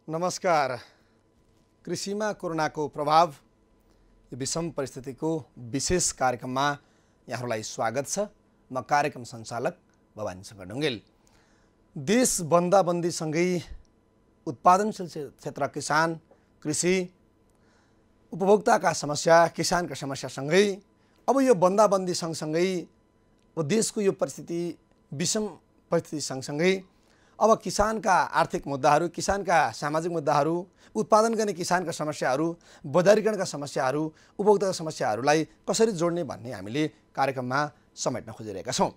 नमस्कार। कृषिमा कोरोनाको प्रभाव यो विषम परिस्थितिको विशेष कार्यक्रममा यहाँहरूलाई स्वागत छ। म कार्यक्रम सञ्चालक भवानी शङ्कर ढुङ्गेल। देश बन्दाबन्दीसँगै उत्पादनशील क्षेत्र किसान, कृषि, उपभोक्ताका समस्या, किसानका समस्यासँगै अब यो बन्दाबन्दी सँगसँगै देशको यो परिस्थिति विषम परिस्थिति सँगसँगै अब किसानका आर्थिक मुद्दाहरू, किसानका सामाजिक मुद्दाहरू, उत्पादन गर्ने किसानका समस्याहरू, बजारीकरणका समस्याहरू, उपभोक्ताका समस्याहरूलाई कसरी जोड्ने भन्ने हामीले कार्यक्रममा समेट्न खोजिरहेका छौँ।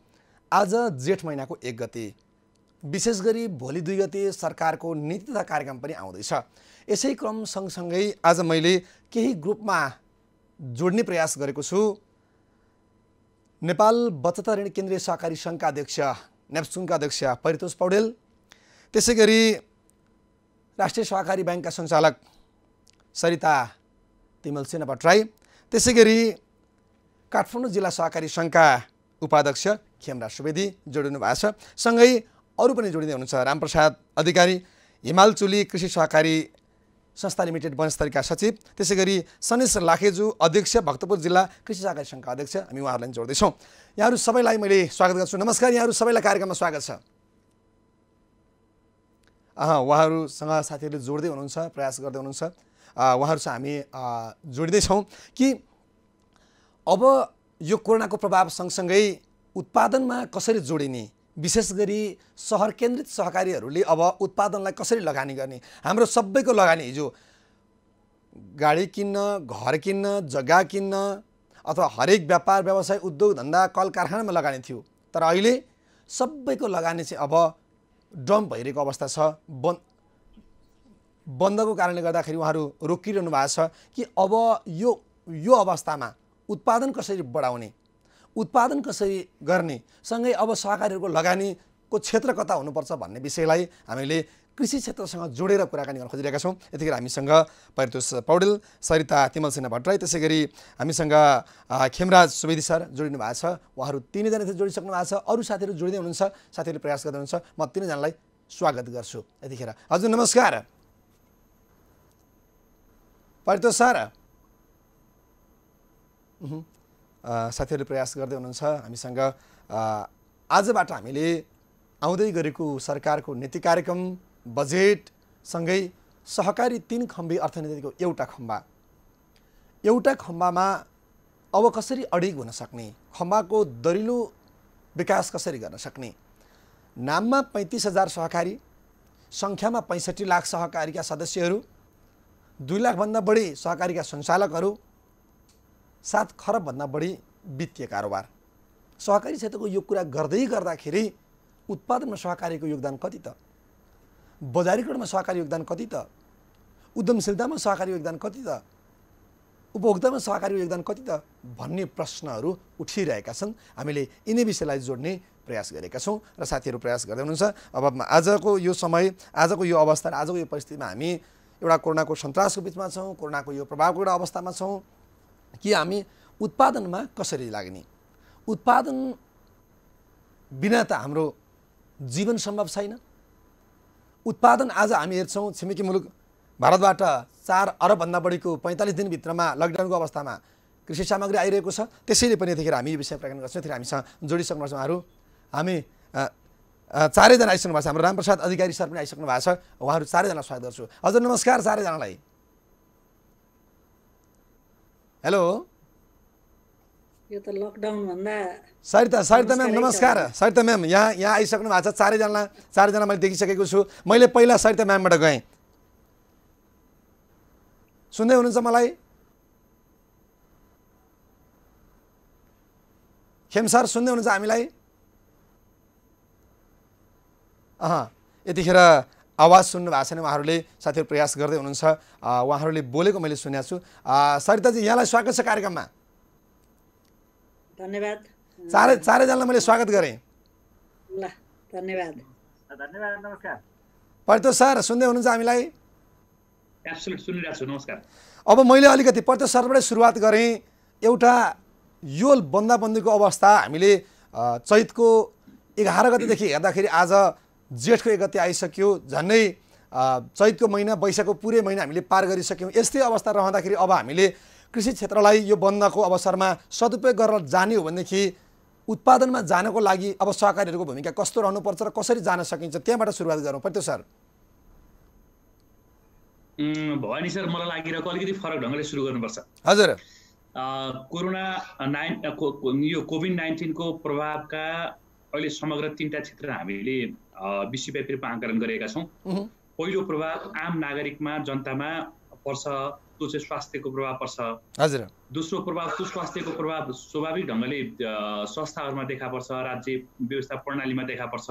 आज जेठ महिनाको 1 गते, विशेष गरी भोलि 2 गते सरकारको नीति तथा कार्यक्रम पनि आउँदैछ। यसै क्रम सँगसँगै आज मैले केही ग्रुपमा जोड्ने प्रयास गरेको छु। नेपाल बचत ऋण केन्द्रीय सहकारी सङ्घका अध्यक्ष नेप्सुनका अध्यक्ष परितोष पौडेल, त्यसै गरी राष्ट्रिय सहकारी ब्याङ्कका सञ्चालक सरिता तिमल सेना भट्टराई, त्यसै गरी काठमाडौँ जिल्ला सहकारी सङ्घका उपाध्यक्ष खेमराज सुवेदी जोडिनु भएको छ। सँगै अरू पनि जोडिँदै हुनुहुन्छ। रामप्रसाद अधिकारी, हिमालचुली कृषि सहकारी संस्था लिमिटेड वनस्थलीका सचिव, त्यसै गरी सनेश लाखेजु अध्यक्ष भक्तपुर जिल्ला कृषि सहकारी सङ्घका अध्यक्ष, हामी उहाँहरूलाई जोड्दैछौँ। यहाँहरू सबैलाई मैले स्वागत गर्छु। नमस्कार, यहाँहरू सबैलाई कार्यक्रममा स्वागत छ। उहाँहरूसँग साथीहरूले जोड्दै हुनुहुन्छ, प्रयास गर्दै हुनुहुन्छ। उहाँहरूसँग हामी जोडिँदैछौँ कि अब यो कोरोनाको प्रभाव सँगसँगै उत्पादनमा कसरी जोडिने, विशेष गरी सहर केन्द्रित सहकारीहरूले अब उत्पादनलाई कसरी लगानी गर्ने। हाम्रो सबैको लगानी हिजो गाडी किन्न, घर किन्न, जग्गा किन्न अथवा हरेक व्यापार व्यवसाय उद्योग धन्दा कल कारखानामा लगानी थियो। तर अहिले सबैको लगानी चाहिँ अब डम्प भइरहेको अवस्था छ। बन्दको कारणले गर्दाखेरि उहाँहरू रोकिरहनु भएको छ कि अब यो अवस्थामा उत्पादन कसरी बढाउने, उत्पादन कसरी गर्ने, सँगै अब सहकारीहरूको लगानीको क्षेत्र कता हुनुपर्छ भन्ने विषयलाई हामीले कृषि क्षेत्रसँग जोडेर कुराकानी गर्न खोजिरहेका छौँ। यतिखेर हामीसँग परितोष पौडेल, सरिता तिमल सेना भट्टराई, त्यसै गरी हामीसँग खेमराज सुवेदी सर जोडिनु भएको छ। उहाँहरू तीनैजना जोडिसक्नु भएको छ। अरू साथीहरू जोडिँदै हुनुहुन्छ, साथीहरूले प्रयास गर्दै हुनुहुन्छ। म तीनैजनालाई स्वागत गर्छु यतिखेर। हजुर नमस्कार परितोष सर। साथीहरूले प्रयास गर्दै हुनुहुन्छ। हामीसँग आजबाट हामीले आउँदै गरेको सरकारको नीति कार्यक्रम, बजेटसँगै सहकारी 3 खम्बी अर्थनीतिको एउटा खम्बामा अब कसरी अडिग हुन सक्ने, खम्बाको दरिलो विकास कसरी गर्न सक्ने। नाममा 35,000 सहकारी, सङ्ख्यामा 65 लाख सहकारीका सदस्यहरू, 2 लाखभन्दा बढी सहकारीका सञ्चालकहरू, 7 खरबभन्दा बढी वित्तीय कारोबार। सहकारी क्षेत्रको यो कुरा गर्दाखेरि उत्पादनमा सहकारीको योगदान कति त, बजारीकरणमा सहकारी योगदान कति त, उद्यमशीलतामा सहकारी योगदान कति त, उपभोक्तामा सहकारी योगदान कति त भन्ने प्रश्नहरू उठिरहेका छन्। हामीले यिनै विषयलाई जोड्ने प्रयास गरेका छौँ र साथीहरू प्रयास गर्दै हुनुहुन्छ। अब आजको यो समय, आजको यो अवस्था, आजको यो परिस्थितिमा हामी एउटा कोरोनाको सन्तासको बिचमा छौँ, कोरोनाको यो प्रभावको एउटा अवस्थामा छौँ कि हामी उत्पादनमा कसरी लाग्ने। उत्पादन बिना त हाम्रो जीवन सम्भव छैन। उत्पादन आज हामी हेर्छौँ छिमेकी मुलुक भारतबाट 4 अरबभन्दा बढीको 45 दिनभित्रमा लकडाउनको अवस्थामा कृषि सामग्री आइरहेको छ। त्यसैले पनि यतिखेर हामी यो विषय प्रकरण गर्छौँ। यतिखेर हामीसँग जोडिसक्नु भएको छ उहाँहरू। हामी चारैजना आइसक्नु भएको छ। हाम्रो रामप्रसाद अधिकारी सर पनि आइसक्नु भएको छ। उहाँहरू चारैजनालाई स्वागत गर्छु। हजुर नमस्कार चारैजनालाई। हेलो, यो त लकडाउन भन्दा सरिता म्याम नमस्कार। सरिता म्याम यहाँ आइसक्नु भएको छ। चारैजना मैले देखिसकेको छु। मैले पहिला सरिता म्यामबाट गएँ। सुन्दै हुनुहुन्छ मलाई? खेम सर सुन्दै हुनुहुन्छ हामीलाई? यतिखेर आवाज सुन्नु भएको छैन उहाँहरूले। साथीहरू प्रयास गर्दै हुनुहुन्छ। उहाँहरूले बोलेको मैले सुनेको छु। सरिताजी यहाँलाई स्वागत छ कार्यक्रममा। धन्यवाद। चारैजनालाई मैले स्वागत गरेँ। ल धन्यवाद। नमस्कार परितोष सर सुन्दै हुनुहुन्छ हामीलाई? सुनिरहेको छु। नमस्कार। अब मैले अलिकति परितोष सरबाटै सुरुवात गरेँ। एउटा यो बन्दाबन्दीको अवस्था हामीले चैतको 11 गतेदेखि हेर्दाखेरि आज जेठको 1 गते आइसक्यो। झन्डै चैतको महिना वैशाखको पुरै महिना हामीले पार गरिसक्यौँ। यस्तै अवस्था रहँदाखेरि अब हामीले कृषि क्षेत्रलाई यो बन्दको अवसरमा सदुपयोग गरेर जाने हो भनेदेखि उत्पादनमा जानको लागि अब सहकारीहरूको भूमिका कस्तो रहनुपर्छ र कसरी जान सकिन्छ, त्यहाँबाट सुरुवात गरौँ। पत्यो सर। भवानी सर, मलाई लागिरहेको अलिकति फरक ढङ्गले सुरु गर्नुपर्छ। हजुर। यो कोभिड-19 को प्रभावका अहिले समग्र 3टा क्षेत्र हामीले विश्वव्यापी रूपमा आकलन गरेका छौँ। पहिलो प्रभाव आम नागरिकमा, जनतामा पर्छ, त्यो चाहिँ स्वास्थ्यको प्रभाव पर्छ। हजुर। दोस्रो प्रभाव, त्यो स्वास्थ्यको प्रभाव स्वाभाविक ढङ्गले संस्थाहरूमा देखा पर्छ, राज्य व्यवस्था प्रणालीमा देखा पर्छ।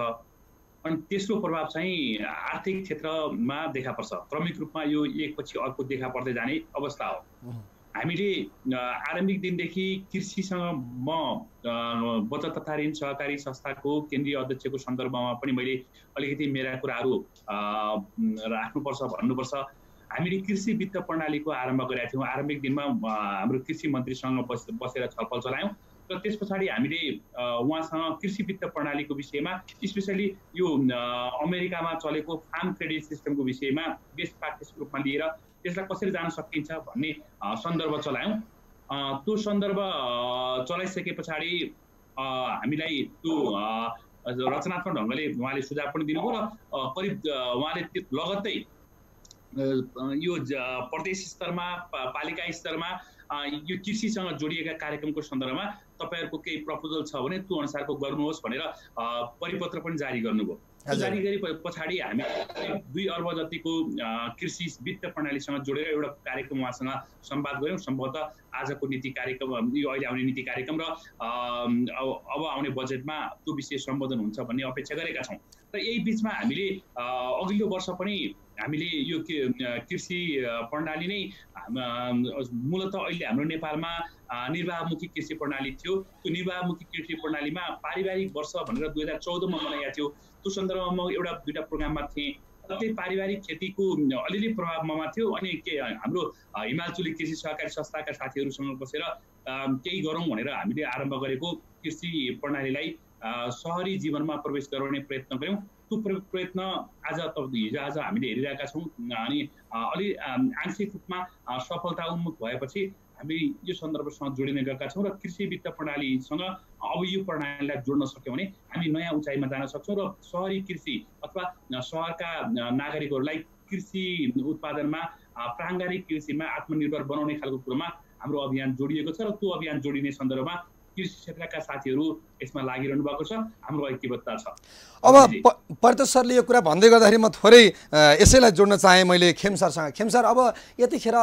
अनि तेस्रो प्रभाव चाहिँ आर्थिक क्षेत्रमा देखा पर्छ। क्रमिक रूपमा यो एकपछि अर्को देखा पर्दै जाने अवस्था हो। हामीले आरम्भिक दिनदेखि कृषिसँग म बचत तथा ऋण सहकारी संस्थाको केन्द्रीय अध्यक्षको सन्दर्भमा पनि मैले अलिकति मेरा कुराहरू राख्नुपर्छ, भन्नुपर्छ। हामीले कृषि वित्त प्रणालीको आरम्भ गरेका थियौँ। आरम्भिक दिनमा हाम्रो कृषि मन्त्रीसँग बसेर छलफल चलायौँ र त्यस पछाडि हामीले उहाँसँग कृषि वित्त प्रणालीको विषयमा, स्पेसली यो अमेरिकामा चलेको फार्म क्रेडिट सिस्टमको विषयमा बेस्ट प्र्याक्टिसको रूपमा लिएर त्यसलाई कसरी जान सकिन्छ भन्ने सन्दर्भ चलायौँ। त्यो सन्दर्भ चलाइसके पछाडि हामीलाई त्यो रचनात्मक ढङ्गले उहाँले सुझाव पनि दिनुभयो र करिब उहाँले लगत्तै यो प्रदेश स्तरमा, पालिका स्तरमा यो कृषिसँग जोडिएका कार्यक्रमको सन्दर्भमा तपाईँहरूको केही प्रपोजल छ भने त्यो अनुसारको गर्नुहोस् भनेर परिपत्र पनि जारी गर्नुभयो। जारी गरे पछाडि हामी 2 अर्ब जतिको कृषि वित्त प्रणालीसँग जोडेर एउटा कार्यक्रम उहाँसँग संवाद गऱ्यौँ। सम्भवतः आजको नीति कार्यक्रम, यो अहिले आउने नीति कार्यक्रम र अब आउने बजेटमा त्यो विषय सम्बोधन हुन्छ भन्ने अपेक्षा गरेका छौँ। र यही बिचमा हामीले अघिल्लो वर्ष पनि हामीले यो कृषि प्रणाली नै मूलतः अहिले हाम्रो नेपालमा निर्वाहमुखी कृषि प्रणाली थियो। त्यो निर्वाहमुखी कृषि प्रणालीमा पारिवारिक वर्ष भनेर 2014 मा मनाइएको थियो। त्यो सन्दर्भमा म एउटा 2टा प्रोग्राममा थिएँ। त्यही पारिवारिक खेतीको अलिअलि प्रभाव ममा थियो। अनि हाम्रो हिमालचुली कृषि सहकारी संस्थाका साथीहरूसँग बसेर केही गरौँ भनेर हामीले आरम्भ गरेको कृषि प्रणालीलाई सहरी जीवनमा प्रवेश गराउने प्रयत्न गऱ्यौँ। त्यो प्रयत्न आज हामीले हेरिरहेका छौँ। अनि अलि आंशिक रूपमा सफलता उन्मुख भएपछि हामी यो सन्दर्भसँग जोडिने गएका छौँ र कृषि वित्त प्रणालीसँग अब यो प्रणालीलाई जोड्न सक्यौँ भने हामी नयाँ उचाइमा जान सक्छौँ र सहरी कृषि अथवा सहरका नागरिकहरूलाई कृषि उत्पादनमा, प्राङ्गारिक कृषिमा आत्मनिर्भर बनाउने खालको कुरोमा हाम्रो अभियान जोडिएको छ र त्यो अभियान जोडिने सन्दर्भमा कृषि क्षेत्रका साथीहरू यसमा लागिरहनु भएको छ। हाम्रो ऐक्यबद्धता छ। अब परितोष सरले यो कुरा भन्दै गर्दाखेरि म थोरै यसैलाई जोड्न चाहेँ मैले खेम सरसँग। खेम सर, अब यतिखेर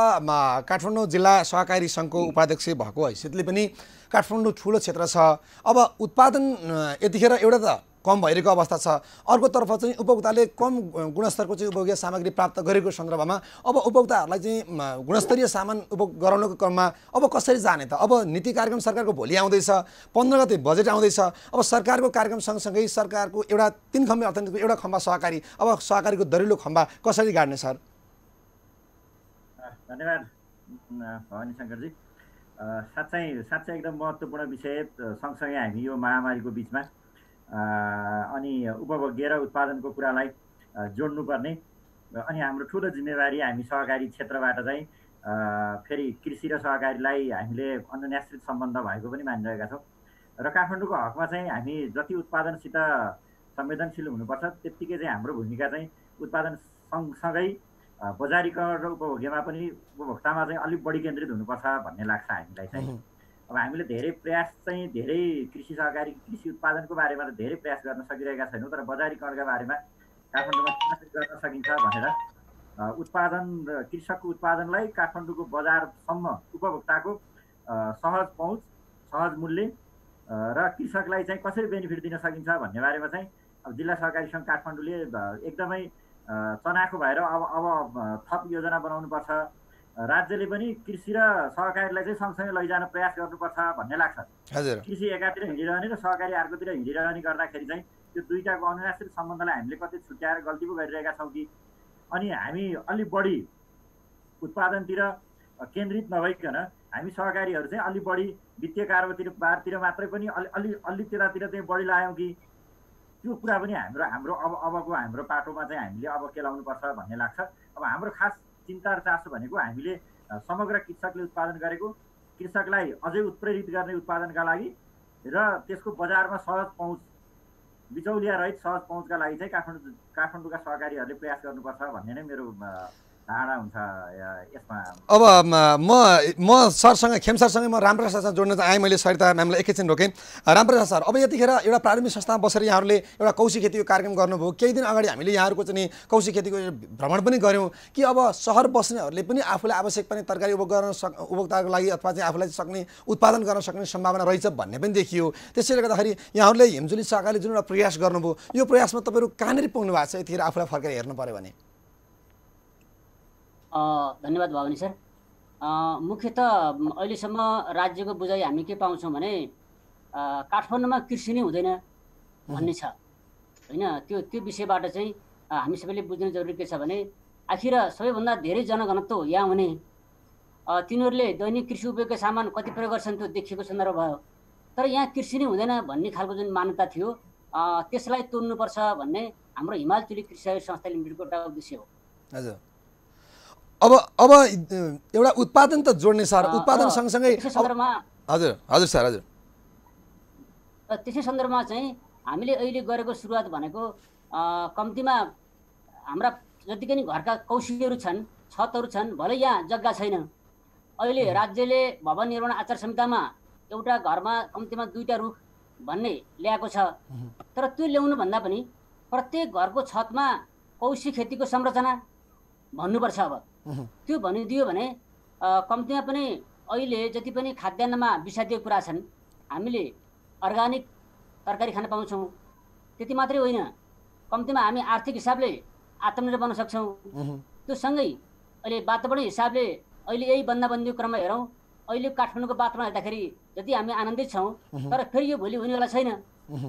काठमाडौँ जिल्ला सहकारी सङ्घको उपाध्यक्ष भएको हैसियतले पनि काठमाडौँ ठुलो क्षेत्र छ। अब उत्पादन यतिखेर एउटा त कम भइरहेको अवस्था छ, अर्कोतर्फ चाहिँ उपभोक्ताले कम गुणस्तरको चाहिँ उपभोग्य सामग्री प्राप्त गरेको सन्दर्भमा अब उपभोक्ताहरूलाई चाहिँ गुणस्तरीय सामान उपभोग गराउनको क्रममा अब कसरी जाने त? अब नीति कार्यक्रम सरकारको भोलि आउँदैछ, 15 गते बजेट आउँदैछ। अब सरकारको कार्यक्रम सँगसँगै सरकारको एउटा 3 खम्बे अर्थनीतिको एउटा खम्बा सहकारी, अब सहकारीको दरिलो खम्बा कसरी गाड्ने सर? धन्यवाद भवानी शङ्करजी। साँच्चै एकदम महत्त्वपूर्ण विषय। सँगसँगै हामी यो महामारीको बिचमा अनि उपभोग्य र उत्पादनको कुरालाई जोड्नुपर्ने अनि हाम्रो ठुलो जिम्मेवारी हामी सहकारी क्षेत्रबाट चाहिँ फेरि कृषि र सहकारीलाई हामीले अन्यन्याश्रित सम्बन्ध भएको पनि मानिरहेका छौँ र काठमाडौँको हकमा चाहिँ हामी जति उत्पादनसित संवेदनशील हुनुपर्छ त्यत्तिकै चाहिँ हाम्रो भूमिका चाहिँ उत्पादन सँगसँगै बजारीकरण र उपभोग्यमा पनि उपभोक्तामा चाहिँ अलिक बढी केन्द्रित हुनुपर्छ भन्ने लाग्छ हामीलाई चाहिँ। अब हामीले धेरै प्रयास चाहिँ धेरै कृषि सहकारी कृषि उत्पादनको बारेमा त धेरै प्रयास गर्न सकिरहेका छैनौँ, तर बजारीकरणका बारेमा काठमाडौँमा कसरी गर्न सकिन्छ भनेर उत्पादन र कृषकको उत्पादनलाई काठमाडौँको बजारसम्म उपभोक्ताको सहज पहुँच, सहज मूल्य र कृषकलाई चाहिँ कसरी बेनिफिट दिन सकिन्छ भन्ने बारेमा चाहिँ अब जिल्ला सहकारी सङ्घ काठमाडौँले एकदमै चनाखो भएर अब थप योजना बनाउनुपर्छ। राज्यले पनि कृषि र सहकारीलाई चाहिँ सँगसँगै लैजान प्रयास गर्नुपर्छ भन्ने लाग्छ। कृषि एकातिर हिँडिरहने र सहकारी अर्कोतिर हिँडिरहने गर्दाखेरि चाहिँ त्यो दुईटाको अनुनाश्रित सम्बन्धलाई हामीले कतै छुट्याएर गल्ती पो गरिरहेका छौँ कि? अनि हामी अलि बढी उत्पादनतिर केन्द्रित नभइकन हामी सहकारीहरू चाहिँ अलि बढी वित्तीय कारोबारतिर मात्रै पनि अलि त्यतातिर चाहिँ बढी लाग्यौँ कि? त्यो कुरा पनि हाम्रो अबको हाम्रो पाटोमा चाहिँ हामीले अब केलाउनुपर्छ भन्ने लाग्छ। अब हाम्रो खास चिन्ता र चासो भनेको हामीले समग्र कृषकले उत्पादन गरेको कृषकलाई अझै उत्प्रेरित गर्ने उत्पादनका लागि र त्यसको बजारमा सहज पहुँच बिचौलिया रहित सहज पहुँचका लागि चाहिँ काठमाडौँका सहकारीहरूले प्रयास गर्नुपर्छ भन्ने नै मेरो धारणा हुन्छ यसमा। अब म सरसँग खेम सरसँगै म रामप्रसादसँग जोड्न आएँ। मैले सरिता म्यामलाई एकैछिन रोकेँ। रामप्रसाद सर, अब यतिखेर एउटा प्रारम्भिक संस्थामा बसेर यहाँहरूले एउटा कौशी खेतीको कार्यक्रम गर्नुभयो। केही दिन अगाडि हामीले यहाँहरूको चाहिँ कौशी खेतीको भ्रमण पनि गऱ्यौँ कि अब सहर बस्नेहरूले पनि आफूलाई आवश्यक पर्ने तरकारी उपभोक्ताको लागि अथवा चाहिँ आफूलाई सक्ने उत्पादन गर्न सक्ने सम्भावना रहेछ भन्ने पनि देखियो। त्यसैले गर्दाखेरि यहाँहरूले हिमजुली सहकारीले जुन एउटा प्रयास गर्नुभयो, यो प्रयासमा तपाईँहरू कहाँनिर पुग्नु भएको छ यतिखेर आफूलाई फर्केर हेर्नु पऱ्यो भने? धन्यवाद भवानी सर। मुख्यतः अहिलेसम्म राज्यको बुझाइ हामी के पाउँछौँ भने काठमाडौँमा कृषि नै हुँदैन भन्ने छ होइन। त्यो विषयबाट चाहिँ हामी सबैले बुझ्नु जरुरी के छ भने आखिर सबैभन्दा धेरै जनघनत्व यहाँ हुने तिनीहरूले दैनिक कृषि उपयोगका सामान कति प्रयोग गर्छन् त्यो देखिएको सन्दर्भ भयो। तर यहाँ कृषि नै हुँदैन भन्ने खालको जुन मान्यता थियो त्यसलाई तोड्नुपर्छ भन्ने हाम्रो हिमाल चुली कृषि संस्था लिमिटेडको एउटा उद्देश्य हो। हजुर, अब एउटा उत्पादन त जोड्ने सर, उत्पादन सँगसँगै हजुर हजुर सर हजुर त्यसै सन्दर्भमा चाहिँ हामीले अहिले गरेको सुरुवात भनेको कम्तीमा हाम्रा जतिकै नि घरका कौशीहरू छन्, छतहरू छन्, भलै यहाँ जग्गा छैन, अहिले राज्यले भवन निर्माण आचार संहितामा एउटा घरमा कम्तीमा 2टा रुख भन्ने ल्याएको छ। तर त्यो ल्याउनु भन्दा पनि प्रत्येक घरको छतमा कौशी खेतीको संरचना भन्नुपर्छ। अब त्यो भनिदियो भने कम्तीमा पनि अहिले जति पनि खाद्यान्नमा विषादीय कुरा छन् हामीले अर्गानिक तरकारी खान पाउँछौँ। त्यति मात्रै होइन, कम्तीमा हामी आर्थिक हिसाबले आत्मनिर्भर बन्न सक्छौँ। त्यो सँगै अहिले वातावरण हिसाबले अहिले यही बन्दाबन्दीको क्रममा हेरौँ, अहिले काठमाडौँको वातावरण हेर्दाखेरि जति हामी आनन्दित छौँ तर फेरि यो भोलि हुनेवाला छैन।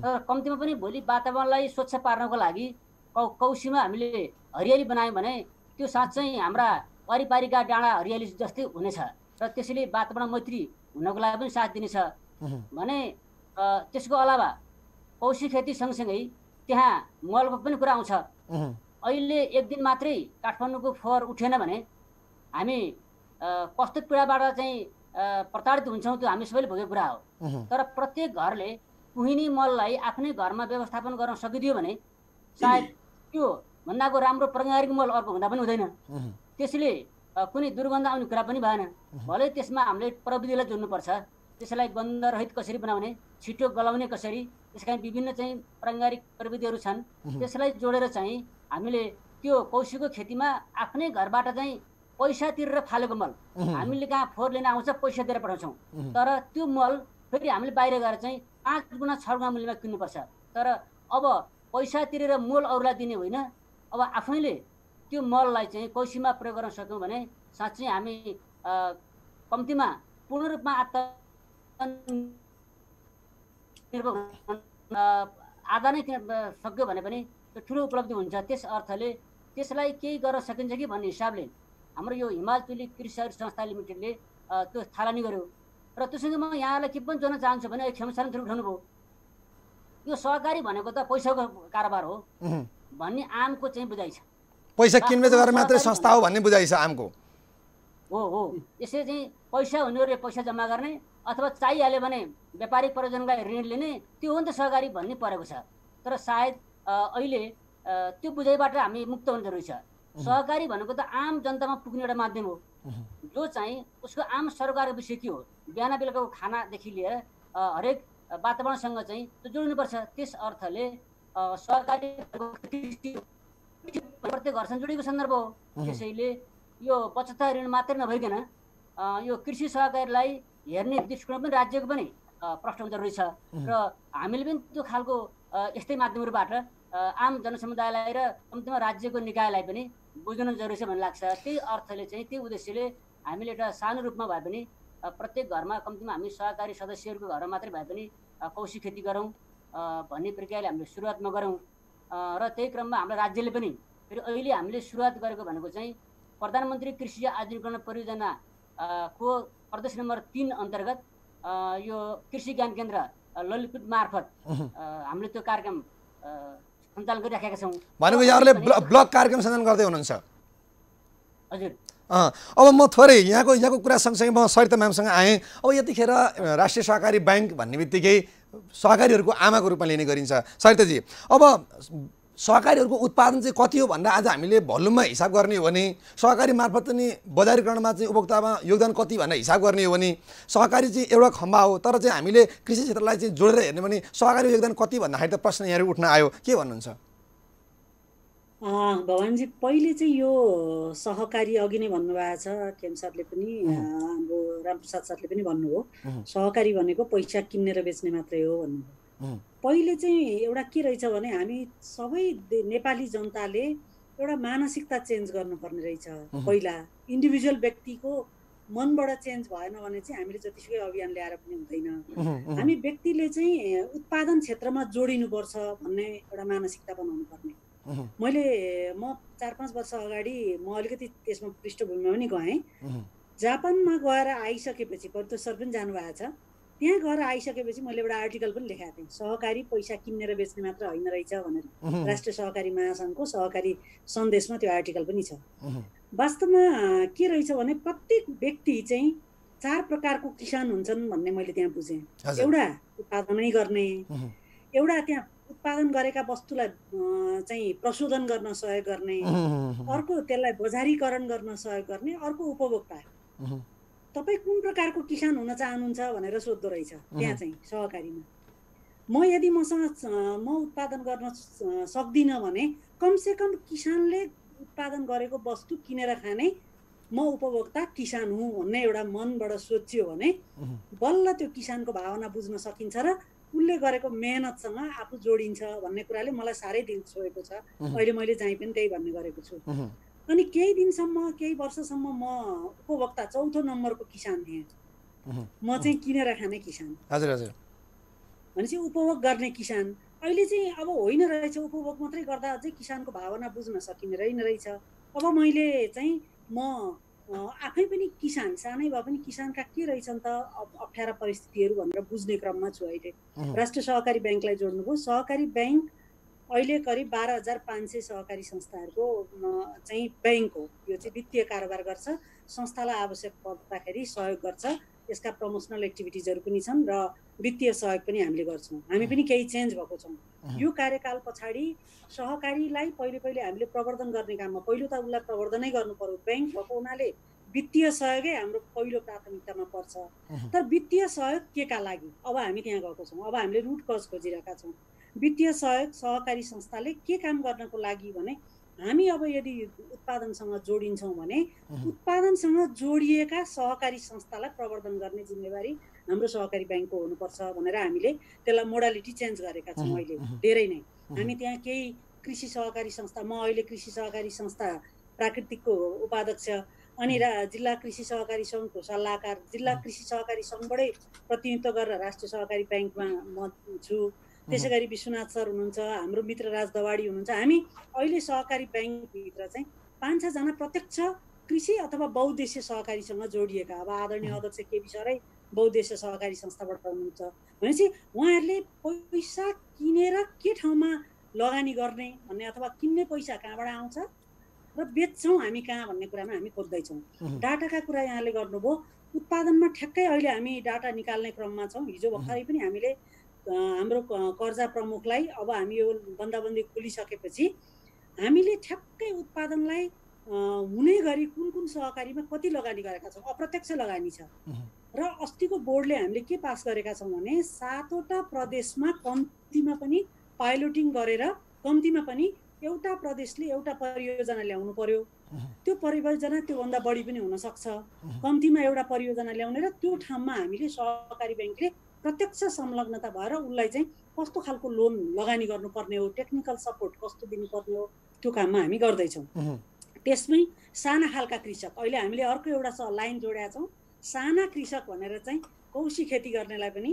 तर कम्तीमा पनि भोलि वातावरणलाई स्वच्छ पार्नको लागि कौशीमा हामीले हरियाली बनायौँ भने त्यो साँच्चै हाम्रा वारिपारिका डाँडा हरियाली जस्तै हुनेछ र त्यसैले वातावरण मैत्री हुनको लागि पनि साथ दिनेछ भने त्यसको अलावा कौशी खेती सँगसँगै त्यहाँ मलको पनि कुरा आउँछ। अहिले एक दिन मात्रै काठमाडौँको फोहोर उठेन भने हामी कस्तो पीडाबाट चाहिँ प्रताडित हुन्छौँ त्यो हामी सबैले भोगेको कुरा हो। तर प्रत्येक घरले कुहिनी मललाई आफ्नै घरमा व्यवस्थापन गर्न सकिदियो भने सायद त्यो भन्दाको राम्रो प्राङ्गारिक मल अर्को हुँदा पनि हुँदैन। त्यसैले कुनै दुर्गन्ध आउने कुरा पनि भएन। भलै त्यसमा हामीले प्रविधिलाई जोड्नुपर्छ, त्यसलाई गन्धरहित कसरी बनाउने, छिटो गलाउने कसरी, त्यसका विभिन्न चाहिँ प्राङ्गारिक प्रविधिहरू छन्, त्यसलाई जोडेर चाहिँ हामीले त्यो कौशीको खेतीमा आफ्नै घरबाट चाहिँ पैसा तिरेर फालेको मल हामीले कहाँ फोहोर लिन आउँछ पैसा दिएर पठाउँछौँ। तर त्यो मल फेरि हामीले बाहिर गएर चाहिँ 5 गुणा 6 गुणा मूल्यमा किन्नुपर्छ। तर अब पैसा तिरेर मोल अरूलाई दिने होइन, अब आफैले त्यो मललाई चाहिँ कौशीमा प्रयोग गर्न सक्यौँ भने साँच्चै हामी कम्तीमा पूर्ण रूपमा आत्मनिर्भर आधा नै सक्यो भने पनि त्यो ठुलो उपलब्धि हुन्छ। त्यस अर्थले त्यसलाई केही गर्न सकिन्छ कि भन्ने हिसाबले हाम्रो यो हिमाल चुली कृषि संस्था लिमिटेडले त्यो थालनी गर्यो। र त्योसँग म यहाँलाई के पनि जोड्न चाहन्छु भने खेमसाले उठाउनु भयो, यो सहकारी भनेको त पैसाको कारोबार हो भन्ने आमको चाहिँ बुझाइ छ। पैसा किनबेच गरेर मात्रै संस्था हो भन्ने बुझाइ छ आमको। हो यसै चाहिँ पैसा हुनेहरूले पैसा जम्मा गर्ने अथवा चाहिहाल्यो भने व्यापारिक प्रयोजनलाई ऋण लिने, त्यो हो नि त सहकारी भन्ने परेको छ। तर सायद अहिले त्यो बुझाइबाट हामी मुक्त हुनु जरुरी छ। सहकारी भनेको त आम जनतामा पुग्ने एउटा माध्यम हो, जो चाहिँ उसको आम सरकारको विषय के हो, बिहान बेलुकाको खानादेखि लिएर हरेक वातावरणसँग चाहिँ त्यो जोड्नुपर्छ। त्यस अर्थले सहकारी प्रत्येक घरसँग जोडिएको सन्दर्भ हो। त्यसैले यो बचत ऋण मात्रै नभइकन यो कृषि सहकारीलाई हेर्ने दृष्टिकोण पनि राज्यको पनि प्रश्न जरुरी छ। र हामीले पनि त्यो खालको यस्तै माध्यमहरूबाट आम जनसमुदायलाई र कम्तीमा राज्यको निकायलाई पनि बुझ्नु जरुरी छ भन्ने लाग्छ। त्यही अर्थले चाहिँ त्यही उद्देश्यले हामीले एउटा सानो रूपमा भए पनि प्रत्येक घरमा कम्तीमा हामी सहकारी सदस्यहरूको घरमा मात्रै भए पनि कौशी खेती गरौँ भन्ने प्रक्रियाले हामीले सुरुवातमा गरौँ। र त्यही क्रममा हाम्रो राज्यले पनि फेरि अहिले हामीले सुरुवात गरेको भनेको चाहिँ प्रधानमन्त्री कृषि आधुनिकीकरण परियोजना को प्रदेश नम्बर 3 अन्तर्गत यो कृषि ज्ञान केन्द्र ललितपुर मार्फत हामीले त्यो कार्यक्रम सञ्चालन गरिराखेका छौँ। भनेको यहाँहरूले ब्लक कार्यक्रम सञ्चालन गर्दै हुनुहुन्छ। हजुर। अब म थोरै यहाँको कुरा सँगसँगै म सरिता म्यामसँग आएँ। अब यतिखेर राष्ट्रिय सहकारी ब्याङ्क भन्ने बित्तिकै सहकारीहरूको आमाको रूपमा लिने गरिन्छ। सरिताजी, अब सहकारीहरूको उत्पादन चाहिँ कति हो भनेर आज हामीले भोल्युममा हिसाब गर्ने हो भने, सहकारी मार्फत पनि बजारीकरणमा चाहिँ उपभोक्तामा योगदान कति भनेर हिसाब गर्ने हो भने, सहकारी चाहिँ एउटा खम्बा हो, तर चाहिँ हामीले कृषि क्षेत्रलाई चाहिँ जोडेर हेर्ने भने सहकारी योगदान कति भन्दाखेरि त प्रश्न यहाँहरू उठ्न आयो। के भन्नुहुन्छ? भवानीजी, पहिले चाहिँ यो सहकारी अघि नै भन्नुभएको छ, केम सरले पनि हाम्रो रामप्रसाद सरले पनि भन्नुभयो, सहकारी भनेको पैसा किन्ने र बेच्ने मात्रै हो भन्नुभयो। पहिले चाहिँ एउटा के रहेछ भने हामी सबै नेपाली जनताले एउटा मानसिकता चेन्ज गर्नुपर्ने रहेछ। पहिला इन्डिभिजुअल व्यक्तिको मनबाट चेन्ज भएन भने चाहिँ हामीले जतिसुकै अभियान ल्याएर पनि हुँदैन। हामी व्यक्तिले चाहिँ उत्पादन क्षेत्रमा जोडिनुपर्छ भन्ने एउटा मानसिकता बनाउनु पर्ने। म 4-5 वर्ष अगाडि म अलिकति त्यसमा पृष्ठभूमिमा पनि गएँ। जापानमा गएर आइसकेपछि, परितो सर पनि जानुभएको छ, त्यहाँ गएर आइसकेपछि मैले एउटा आर्टिकल पनि लेखाएको थिएँ, सहकारी पैसा किन्ने र बेच्ने मात्र होइन रहेछ भनेर। राष्ट्रिय सहकारी महासङ्घको सहकारी सन्देशमा त्यो आर्टिकल पनि छ। वास्तवमा के रहेछ भने प्रत्येक व्यक्ति चाहिँ 4 प्रकारको किसान हुन्छन् भन्ने मैले त्यहाँ बुझेँ। एउटा उत्पादनै गर्ने, एउटा त्यहाँ उत्पादन गरेका वस्तुलाई चाहिँ प्रशोधन गर्न सहयोग गर्ने, अर्को त्यसलाई बजारीकरण गर्न सहयोग गर्ने, अर्को उपभोक्ता। तपाईँ कुन प्रकारको किसान हुन चाहनुहुन्छ भनेर सोध्दो रहेछ त्यहाँ चाहिँ सहकारीमा। यदि म उत्पादन गर्न सक्दिनँ भने कमसेकम किसानले उत्पादन गरेको वस्तु किनेर खाने म उपभोक्ता किसान हुँ भन्ने एउटा मनबाट सोचियो भने बल्ल त्यो किसानको भावना बुझ्न सकिन्छ र उसले गरेको मेहनतसँग आफू जोडिन्छ भन्ने कुराले मलाई साह्रै दिल छोएको छ। अहिले मैले चाहिँ पनि त्यही भन्ने गरेको छु। अनि केही दिनसम्म, केही वर्षसम्म म उपभोक्ता 4थो नम्बरको किसान थिएँ। म चाहिँ किनेर खाने किसान। हजुर हजुर। भनेपछि उपभोग गर्ने किसान। अहिले चाहिँ अब होइन रहेछ, उपभोग मात्रै गर्दा अझै किसानको भावना बुझ्न सकिने रहेछ। अब मैले चाहिँ म आफै पनि किसान, सानै भए पनि किसानका के रहेछन् त अप्ठ्यारा परिस्थितिहरू भनेर बुझ्ने क्रममा छु अहिले। राष्ट्रिय सहकारी ब्याङ्कलाई जोड्नुभयो। सहकारी ब्याङ्क अहिले करिब 12,500 सहकारी संस्थाहरूको चाहिँ ब्याङ्क हो। यो चाहिँ वित्तीय कारोबार गर्छ, संस्थालाई आवश्यक पर्दाखेरि सहयोग गर्छ। यसका प्रमोसनल एक्टिभिटिजहरू पनि छन् र वित्तीय सहयोग पनि हामीले गर्छौँ। हामी पनि केही चेन्ज भएको छौँ। यो कार्यकाल पछाडि सहकारीलाई पहिले हामीले प्रवर्धन गर्ने काममा पहिलो त उसलाई प्रवर्धनै गर्नु पर्यो। ब्याङ्क भएको हुनाले वित्तीय सहयोगै हाम्रो पहिलो प्राथमिकतामा पर्छ। तर वित्तीय सहयोग केका लागि अब हामी त्यहाँ गएको छौँ। अब हामीले रुट कज खोजिरहेका छौँ। वित्तीय सहयोग सहकारी संस्थाले के काम गर्नको लागि भने हामी अब यदि उत्पादनसँग जोडिन्छौँ भने उत्पादनसँग जोडिएका सहकारी संस्थालाई प्रवर्धन गर्ने जिम्मेवारी हाम्रो सहकारी ब्याङ्कको हुनुपर्छ भनेर हामीले त्यसलाई मोडालिटी चेन्ज गरेका छौँ अहिले धेरै नै। हामी त्यहाँ केही कृषि सहकारी संस्था, म अहिले कृषि सहकारी संस्था प्राकृतिकको उपाध्यक्ष अनि जिल्ला कृषि सहकारी सङ्घको सल्लाहकार, जिल्ला कृषि सहकारी सङ्घबाटै प्रतिनिधित्व गरेर राष्ट्रिय सहकारी ब्याङ्कमा म छु। त्यसै गरी विश्वनाथ सर हुनुहुन्छ, हाम्रो मित्र राज दवाडी हुनुहुन्छ। हामी अहिले सहकारी ब्याङ्कभित्र चाहिँ 5-6 जना प्रत्यक्ष कृषि अथवा बहुद्देश्य सहकारीसँग जोडिएका। अब आदरणीय अध्यक्ष केबी सरै बहुद्देश्य सहकारी संस्थाबाट हुनुहुन्छ। भनेपछि उहाँहरूले पैसा किनेर के ठाउँमा लगानी गर्ने भन्ने अथवा किन्ने पैसा कहाँबाट आउँछ र बेच्छौँ हामी कहाँ भन्ने कुरामा हामी खोज्दैछौँ। डाटाका कुरा यहाँले गर्नुभयो। उत्पादनमा ठ्याक्कै अहिले हामी डाटा निकाल्ने क्रममा छौँ। हिजो भर्खरै पनि हामीले हाम्रो कर्जा प्रमुखलाई अब हामी यो बन्दाबन्दी खोलिसकेपछि हामीले ठ्याक्कै उत्पादनलाई हुने गरी कुन कुन सहकारीमा कति लगानी गरेका छौँ, अप्रत्यक्ष लगानी छ। र अस्तिको बोर्डले हामीले के पास गरेका छौँ भने 7वटा प्रदेशमा कम्तीमा पनि पाइलोटिङ गरेर कम्तीमा पनि एउटा प्रदेशले एउटा परियोजना ल्याउनु पर्यो। त्यो परियोजना त्योभन्दा बढी पनि हुनसक्छ। कम्तीमा एउटा परियोजना ल्याउने र त्यो ठाउँमा हामीले सहकारी ब्याङ्कले प्रत्यक्ष संलग्नता भएर उसलाई चाहिँ कस्तो खालको लोन लगानी गर्नुपर्ने हो, टेक्निकल सपोर्ट कस्तो दिनुपर्ने हो, त्यो काममा हामी गर्दैछौँ। त्यसमै साना खालका कृषक, अहिले हामीले अर्को एउटा लाइन जोडेका छौँ, साना कृषक भनेर चाहिँ कौशी खेती गर्नेलाई पनि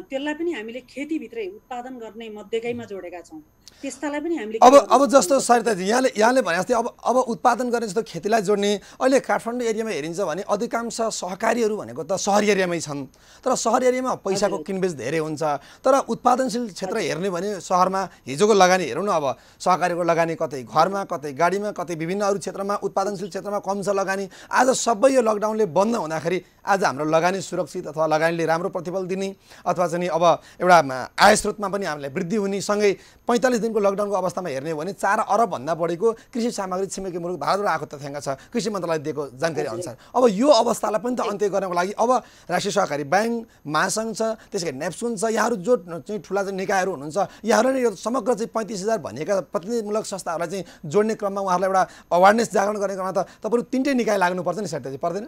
त्यसलाई पनि हामीले खेतीभित्रै उत्पादन गर्ने मध्येकैमा जोडेका छौँ। त्यस्तालाई पनि हामीले अब जस्तो सरिताजी यहाँले भने जस्तै अब उत्पादन गर्ने जस्तो खेतीलाई जोड्ने अहिले काठमाडौँ एरियामा हेरिन्छ भने अधिकांश सहकारीहरू भनेको त सहरी एरियामै छन् तर सहरी एरियामा पैसाको किनबेच धेरै हुन्छ तर उत्पादनशील क्षेत्र हेर्ने भने सहरमा हिजोको लगानी हेरौँ न अब सहकारीको लगानी कतै घरमा कतै गाडीमा कतै विभिन्न अरू क्षेत्रमा उत्पादनशील क्षेत्रमा कम छ लगानी आज सबै यो लकडाउनले बन्द हुँदाखेरि आज हाम्रो लगानी सुरक्षित अथवा लगानीले राम्रो प्रतिफल दिने अथवा चाहिँ अब एउटा आय स्रोतमा पनि हामीलाई वृद्धि हुने सँगै 45 दिनको लकडाउनको अवस्थामा हेर्ने हो भने 4 अरब भन्दा बढीको कृषि सामग्री छिमेकी मुलुक भारतबाट आएको तथ्याङ्क छ कृषि मन्त्रालयले दिएको जानकारी अनुसार अब यो अवस्थालाई पनि त अन्त्य गर्नको लागि अब राष्ट्रिय सहकारी ब्याङ्क महासङ्घ छ त्यसैगरी नेप्सुन छ यहाँहरू जो चाहिँ ठुला चाहिँ निकायहरू हुनुहुन्छ यहाँहरूले यो समग्र चाहिँ 35,000 भनिएका प्रतिनिधिमूलक संस्थाहरूलाई चाहिँ जोड्ने क्रममा उहाँहरूलाई एउटा अवेरनेस जागरण गर्ने क्रममा त तपाईँहरू 3टै निकाय लाग्नुपर्छ नि सरिताजी पर्दैन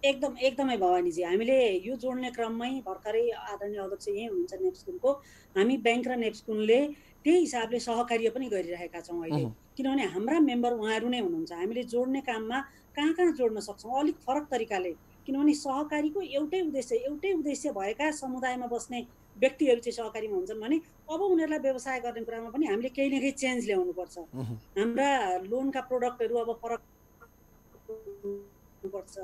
एकदमै भवानीजी हामीले यो जोड्ने क्रममै भर्खरै आदरणीय अध्यक्ष यही हुनुहुन्छ नेप्सकुनको हामी ब्याङ्क र नेप्सकुनले त्यही हिसाबले सहकार्य पनि गरिरहेका छौँ अहिले किनभने हाम्रा मेम्बर उहाँहरू नै हुनुहुन्छ हामीले जोड्ने काममा कहाँ जोड्न सक्छौँ अलिक फरक तरिकाले किनभने सहकारीको एउटै उद्देश्य भएका समुदायमा बस्ने व्यक्तिहरू चाहिँ सहकारीमा हुन्छन् भने अब उनीहरूलाई व्यवसाय गर्ने कुरामा पनि हामीले केही न केही चेन्ज ल्याउनुपर्छ हाम्रा लोनका प्रोडक्टहरू अब फरक हुनुपर्छ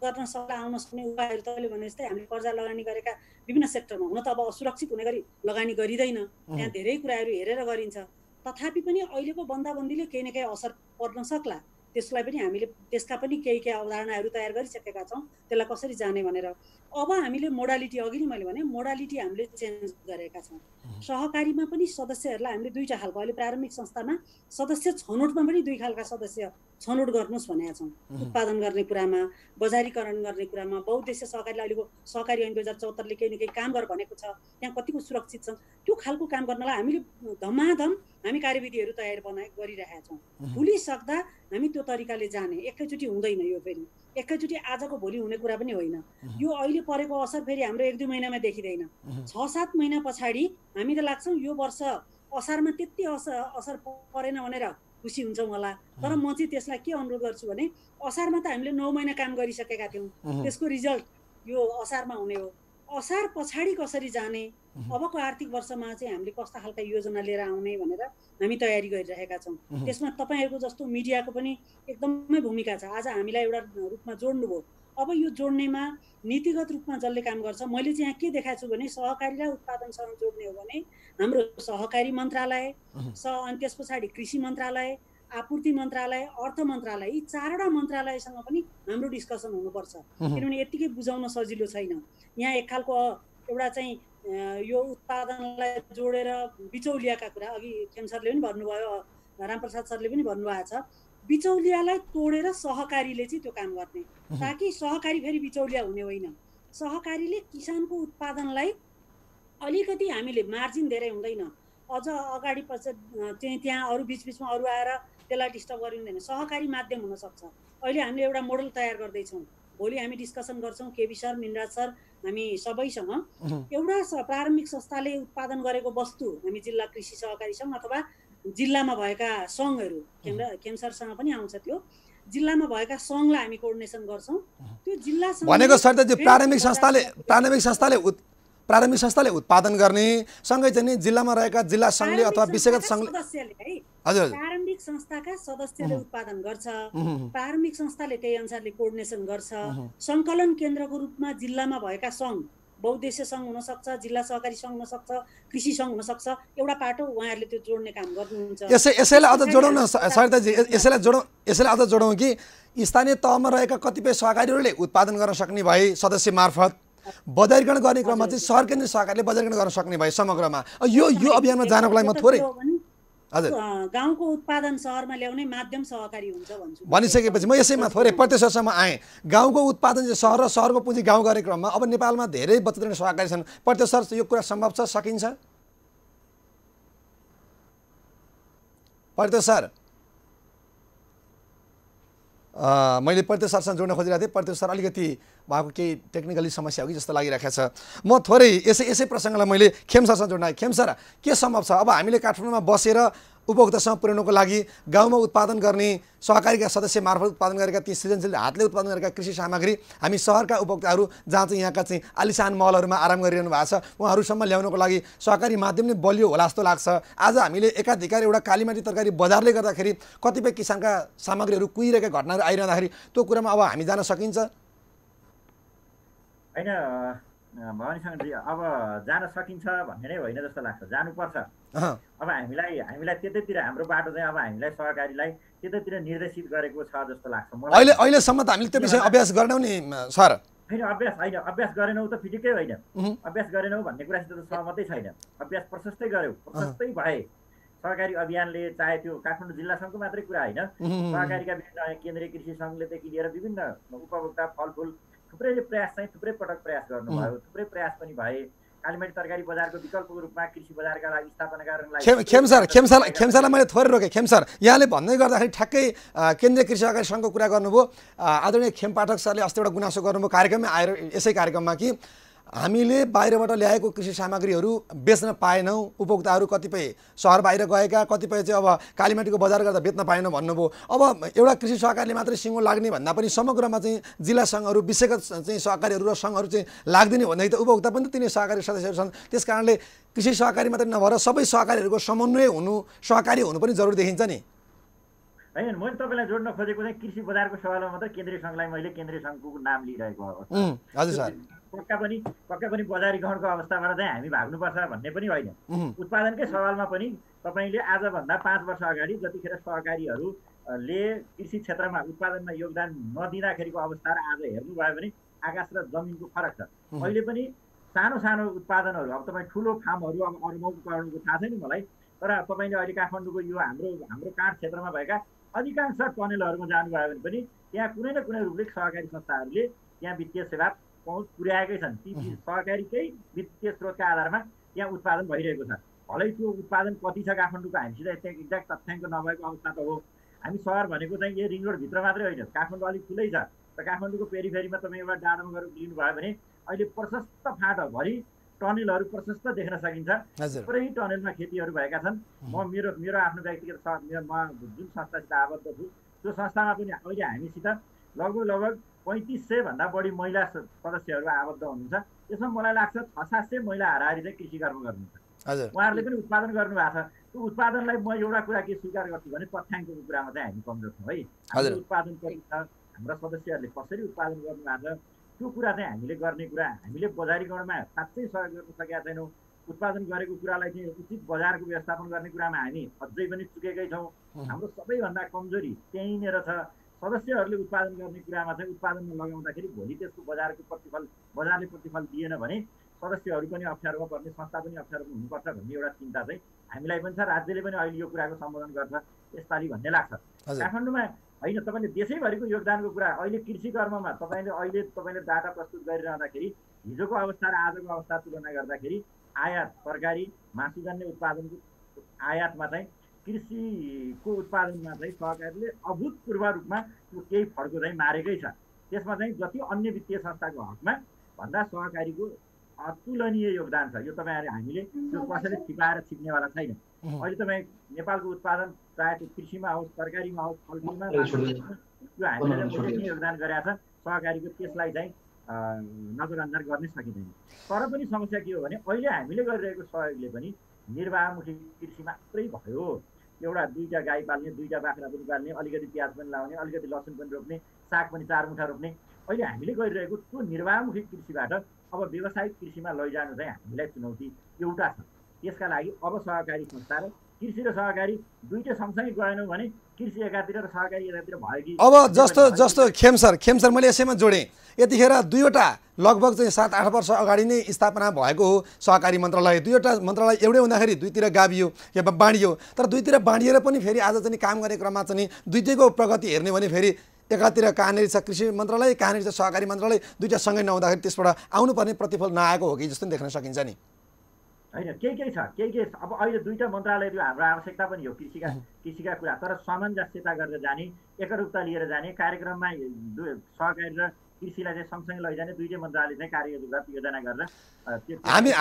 गर्न सक्ला आउन सक्ने उपायहरू तपाईँले भने जस्तै हामीले कर्जा लगानी गरेका विभिन्न सेक्टरमा हुन त अब असुरक्षित हुने गरी लगानी गरिँदैन त्यहाँ धेरै कुराहरू हेरेर गरिन्छ तथापि पनि अहिलेको बन्दाबन्दीले केही न केही असर पर्न सक्ला त्यसलाई पनि हामीले त्यसका पनि केही अवधारणाहरू तयार गरिसकेका छौँ त्यसलाई कसरी जाने भनेर अब हामीले मोडालिटी अघि नै मैले भने मोडालिटी हामीले चेन्ज गरेका छौँ सहकारीमा पनि सदस्यहरूलाई हामीले दुईटा खालको अहिले प्रारम्भिक संस्थामा सदस्य छनौटमा पनि दुई खालका सदस्य छनौट गर्नुहोस् भनेका छौँ उत्पादन गर्ने कुरामा बजारीकरण गर्ने कुरामा बहुद्देश्य सहकारीले अहिलेको सहकारी ऐन 2074ले केही न केही काम गर भनेको छ त्यहाँ कतिको सुरक्षित छन् त्यो खालको काम गर्नलाई हामीले धमाधम हामी कार्यविधिहरू तयार गरिरहेका छौँ भुलिसक्दा हामी त्यो तरिकाले जाने एकैचोटि हुँदैन यो फेरि एकैचोटि आजको भोलि हुने कुरा पनि होइन यो अहिले परेको असर फेरि हाम्रो 1-2 महिनामा देखिँदैन 6-7 महिना पछाडि हामी त लाग्छौँ यो वर्ष असारमा त्यति असर परेन भनेर खुसी हुन्छौँ होला तर म चाहिँ त्यसलाई के अनुरोध गर्छु भने असारमा त हामीले 9 महिना काम गरिसकेका थियौँ त्यसको रिजल्ट यो असारमा हुने हो असार पछाडि कसरी जाने अबको आर्थिक वर्षमा चाहिँ हामीले कस्ता खालका योजना लिएर आउने भनेर हामी तयारी गरिरहेका छौँ त्यसमा तपाईँहरूको जस्तो मिडियाको पनि एकदमै भूमिका छ आज हामीलाई एउटा रूपमा जोड्नुभयो अब यो जोड्नेमा नीतिगत रूपमा जसले काम गर्छ मैले चाहिँ यहाँ के देखाएको छु भने सहकारीलाई उत्पादनसँग जोड्ने हो भने हाम्रो सहकारी मन्त्रालय अनि त्यस पछाडि कृषि मन्त्रालय आपूर्ति मन्त्रालय अर्थ मन्त्रालय यी 4वटा मन्त्रालयसँग पनि हाम्रो डिस्कसन हुनुपर्छ किनभने यतिकै बुझाउन सजिलो छैन यहाँ एक खालको एउटा चाहिँ यो उत्पादनलाई जोडेर बिचौलियाका कुरा अघि खेम सरले पनि भन्नुभयो रामप्रसाद सरले पनि भन्नुभएको छ बिचौलियालाई तोडेर सहकारीले चाहिँ त्यो काम गर्ने ताकि सहकारी फेरि बिचौलिया हुने होइन सहकारीले किसानको उत्पादनलाई अलिकति हामीले मार्जिन धेरै हुँदैन अझ अगाडि पछि चाहिँ त्यहाँ अरू बिचबिचमा अरू आएर त्यसलाई डिस्टर्ब गरिँदैन सहकारी माध्यम हुन सक्छ अहिले हामीले एउटा मोडल तयार गर्दैछौँ भोलि हामी डिस्कसन गर्छौँ केबी सर मिनराज सर हामी सबैसँग एउटा प्रारम्भिक संस्थाले उत्पादन गरेको वस्तु हामी जिल्ला कृषि सहकारी सङ्घ अथवा जिल्लामा भएका सङ्घहरू खेम सरसँग पनि आउँछ त्यो जिल्लामा भएका सङ्घलाई हामी कोअर्डिनेसन गर्छौँ त्यो जिल्ला भनेको सर प्रारम्भिक संस्थाले उत्पादन गर्ने सँगै चाहिँ जिल्लामा रहेका जिल्ला सङ्घले अथवा विषयगत सङ्घले हजुर प्रारम्भिक संस्थाका सदस्यले उत्पादन गर्छ प्रारम्भिक संस्थाले त्यही अनुसारले कोअर्डिनेसन गर्छ सङ्कलन केन्द्रको रूपमा जिल्लामा भएका सङ्घ बहुद्देश्य सङ्घ हुन सक्छ जिल्ला सहकारी सङ्घ हुन सक्छ कृषि सङ्घ हुन सक्छ एउटा पाटो उहाँहरूले त्यो जोड्ने काम गर्नुहुन्छ यसैलाई अझ जोडौँ न सरिताजी यसैलाई अझ जोडौँ कि स्थानीय तहमा रहेका कतिपय सहकारीहरूले उत्पादन गर्न सक्ने भए सदस्य मार्फत बजारीकरण गर्ने क्रममा चाहिँ सहर केन्द्रीय सहकारीले बजारीकरण गर्न सक्ने भए समग्रमा यो अभियानमा जानको लागि म थोरै हजुर गाउँको उत्पादन सहरमा ल्याउने माध्यम सहकारी हुन्छ भन्छु भनिसकेपछि म यसैमा थोरै प्रत्यक्षसम्म आएँ गाउँको उत्पादन चाहिँ सहर र सहरको पुँजी गाउँ गर्ने क्रममा अब नेपालमा धेरै बचत ऋण सहकारी छन् प्रत्यक्ष यो कुरा सम्भव छ सकिन्छ प्रत्यक्ष सर मैले प्रत्यक्ष सरसँग जोड्न खोजिरहेको थिएँ प्रत्यक्ष सर अलिकति उहाँको केही टेक्निकली समस्या हो कि जस्तो लागिरहेको छ म थोरै यसै प्रसङ्गलाई मैले खेम सरसँग जोड्न खेम सर के सम्भव छ अब हामीले काठमाडौँमा बसेर उपभोक्तासम्म पुर्याउनको लागि गाउँमा उत्पादन गर्ने सहकारीका सदस्य मार्फत उत्पादन गरेका ती सृजनशील हातले उत्पादन गरेका कृषि सामग्री हामी सहरका उपभोक्ताहरू जहाँ चाहिँ यहाँका चाहिँ आलिसान मलहरूमा आराम गरिरहनु भएको छ उहाँहरूसम्म ल्याउनको लागि सहकारी माध्यम नै बलियो होला जस्तो लाग्छ। आज हामीले एकाधिकार एउटा कालीमाटी तरकारी बजारले गर्दाखेरि कतिपय किसानका सामग्रीहरू कुहिरहेका घटनाहरू आइरहँदाखेरि त्यो कुरामा अब हामी जान सकिन्छ होइन भवानी शङ्करजी? अब जान सकिन्छ भन्ने नै होइन जस्तो लाग्छ, जानुपर्छ। अब हामीलाई त्यतैतिर हाम्रो बाटो चाहिँ अब हामीलाई सहकारीलाई त्यतैतिर निर्देशित गरेको छ जस्तो लाग्छ मलाई। अहिलेसम्म त हामीले त्यो विषय अभ्यास गरेनौँ नि सर। होइन अभ्यास गरेनौँ त फिटिकै होइन, अभ्यास गरेनौँ भन्ने कुरासित त सहमतै छैन। अभ्यास प्रशस्तै गऱ्यौँ, प्रशस्तै भए सहकारी अभियानले, चाहे त्यो काठमाडौँ जिल्ला सङ्घको मात्रै कुरा होइन, सहकारीका विभिन्न केन्द्रीय कृषि सङ्घलेदेखि लिएर विभिन्न उपभोक्ता फलफुल थुप्रैले प्रयास चाहिँ थुप्रै पटक प्रयास गर्नुभयो, थुप्रै प्रयास पनि भए कालीमाटी तरकारी बजारको विकल्पको रूपमा कृषि बजारका लागि स्थापना गर्नलाई। खेमसरलाई मैले थोरै रोकेँ। खेमसर यहाँले भन्दै गर्दाखेरि ठ्याक्कै केन्द्रीय कृषि सहकारी सङ्घको कुरा गर्नुभयो। आदरणीय खेम पाठक सरले अस्ति एउटा गुनासो गर्नुभयो कार्यक्रममै आएर, यसै कार्यक्रममा कि हामीले बाहिरबाट ल्याएको कृषि सामग्रीहरू बेच्न पाएनौँ, उपभोक्ताहरू कतिपय सहर बाहिर गएका, कतिपय चाहिँ अब कालीमाटीको बजार गर्दा बेच्न पाएनौँ भन्नुभयो। अब एउटा कृषि सहकारीले मात्रै सिङ्गो लाग्ने भन्दा पनि समग्रमा चाहिँ जिल्ला सङ्घहरू, विषयगत चाहिँ सहकारीहरू र सङ्घहरू चाहिँ लाग्दिने भन्दाखेरि त उपभोक्ता पनि त तिनै सहकारी सदस्यहरू छन्। त्यस कारणले कृषि सहकारी मात्रै नभएर सबै सहकारीहरूको समन्वय हुनु, सहकारी हुनु पनि जरुरी देखिन्छ नि। होइन, मैले तपाईँलाई जोड्न खोजेको चाहिँ कृषि बजारको सवालमा मात्रै केन्द्रीय सङ्घलाई मैले केन्द्रीय सङ्घको नाम लिइरहेको अवस्था। हजुर सर। पक्का पनि बजारीकरणको अवस्थाबाट चाहिँ हामी भाग्नुपर्छ भन्ने पनि होइन। उत्पादनकै सवालमा पनि तपाईँले आजभन्दा 5 वर्ष अगाडि जतिखेर सहकारीहरूले कृषि क्षेत्रमा उत्पादनमा योगदान नदिँदाखेरिको अवस्था र आज हेर्नुभयो भने आकाश र जमिनको फरक छ। अहिले पनि सानो सानो उत्पादनहरू, अब तपाईँ ठुलो फार्महरू अब अरूको थाहा छैन मलाई, तर तपाईँले अहिले काठमाडौँको यो हाम्रो काठ क्षेत्रमा भएका अधिकांश टनेलहरूमा जानुभयो भने पनि त्यहाँ कुनै न कुनै रूपले सहकारी संस्थाहरूले त्यहाँ वित्तीय सेवा पहुँच पुर्याएकै छन्। ती सहकारीकै वित्तीय स्रोतका आधारमा त्यहाँ उत्पादन भइरहेको छ। भलै त्यो उत्पादन कति छ काठमाडौँको हामीसित त्यहाँ एक्ज्याक्ट तथ्याङ्क नभएको अवस्था त हो। हामी सहर भनेको चाहिँ यो रिङ रोडभित्र मात्रै होइन, काठमाडौँ अलिक ठुलै छ। र काठमाडौँको पेरिफेरीमा तपाईँ एउटा डाँडामा गएर लिनुभयो भने अहिले प्रशस्त फाँटभरि टनेलहरू प्रशस्त देख्न सकिन्छ। थुप्रै टनेलमा खेतीहरू भएका छन्। मेरो आफ्नो व्यक्तिगत म जुन संस्थासित आबद्ध छु त्यो संस्थामा पनि अहिले हामीसित लगभग 3500 भन्दा बढी महिला सदस्यहरू आबद्ध हुनुहुन्छ। यसमा मलाई लाग्छ 600-700 महिला हाराहारी चाहिँ कृषि कर्म गर्नुहुन्छ। उहाँहरूले पनि उत्पादन गर्नुभएको छ। त्यो उत्पादनलाई म एउटा कुरा के स्वीकार गर्छु भने तथ्याङ्कको कुरामा चाहिँ हामी कमजोर छौँ है। हाम्रो उत्पादन कति छ, हाम्रा सदस्यहरूले कसरी उत्पादन गर्नुभएको छ, त्यो कुरा चाहिँ हामीले गर्ने कुरा, हामीले बजारीकरणमा साँच्चै सहयोग गर्न सकेका छैनौँ। उत्पादन गरेको कुरालाई चाहिँ उचित बजारको व्यवस्थापन गर्ने कुरामा हामी अझै पनि चुकेकै छौँ। हाम्रो सबैभन्दा कमजोरी त्यहीँनिर छ। सदस्यहरूले उत्पादन गर्ने कुरामा चाहिँ उत्पादनमा लगाउँदाखेरि भोलि त्यसको बजारले प्रतिफल दिएन भने सदस्यहरू पनि अप्ठ्यारोमा पर्ने, संस्था पनि अप्ठ्यारोमा हुनुपर्छ भन्ने एउटा चिन्ता चाहिँ हामीलाई पनि छ। राज्यले पनि अहिले यो कुराको सम्बोधन गर्छ यसपालि भन्ने लाग्छ। काठमाडौँमा होइन, तपाईँले देशैभरिको योगदानको कुरा अहिले कृषि कर्ममा तपाईँले डाटा प्रस्तुत गरिरहँदाखेरि हिजोको अवस्था र आजको अवस्था तुलना गर्दाखेरि आयात तरकारी मासुजन्य उत्पादनको आयातमा चाहिँ कृषिको उत्पादनमा चाहिँ सहकारीले अभूतपूर्व रूपमा त्यो केही फड्को चाहिँ मारेकै छ। त्यसमा चाहिँ जति अन्य वित्तीय संस्थाको हकमा भन्दा सहकारीको अतुलनीय योगदान छ। यो तपाईँहरू हामीले त्यो कसैले छिपाएर छिप्नेवाला छैन। अहिले तपाईँ नेपालको उत्पादन चाहे त्यो कृषिमा होस्, तरकारीमा होस्, फलफुलमा, त्यो हामीले उल्लेखनीय योगदान गरेका छ। सहकारीको त्यसलाई चाहिँ नजरअन्दाज गर्नै सकिँदैन। तर पनि समस्या के हो भने अहिले हामीले गरिरहेको सहयोगले पनि निर्वाहमुखी कृषि मात्रै भयो। एउटा 2टा गाई पाल्ने, 2टा बाख्रा पनि पाल्ने, अलिकति प्याज पनि लाउने, अलिकति लसुन पनि रोप्ने, साग पनि 4 मुठा रोप्ने, अहिले हामीले गरिरहेको त्यो निर्वाहमुखी कृषिबाट अब व्यावसायिक कृषिमा लैजानु चाहिँ हामीलाई चुनौती एउटा छ। त्यसका लागि अब सहकारी संस्था र कृषि र सहकारी दुईटै सँगसँगै गएनौँ भने कृषि एकातिर र सहकारी एकातिर भयो कि। अब जस्तो खेमसर मैले यसैमा जोडेँ, यतिखेर 2वटा लगभग चाहिँ 7-8 वर्ष अगाडि नै स्थापना भएको हो सहकारी मन्त्रालय। 2वटा मन्त्रालय एउटै हुँदाखेरि दुईतिर गाभियो या बाँडियो। तर दुईतिर बाँडिएर पनि फेरि आज चाहिँ काम गर्ने क्रममा चाहिँ दुईटैको प्रगति हेर्ने भने फेरि एकातिर कहाँनिर छ कृषि मन्त्रालय, कहाँनिर छ सहकारी मन्त्रालय, दुईटा सँगै नहुँदाखेरि त्यसबाट आउनुपर्ने प्रतिफल नआएको हो कि जस्तो देख्न सकिन्छ नि। होइन, केही छ। अब अहिले 2टा मन्त्रालयहरू हाम्रो आवश्यकता पनि हो कृषिका कुरा। तर सामञ्जस्यता गरेर जाने, एकरूपता लिएर जाने, कार्यक्रममा सहकारी र कृषिलाई चाहिँ सँगसँगै लैजाने दुईटै मन्त्रालयले चाहिँ कार्ययोजना गरेर हामी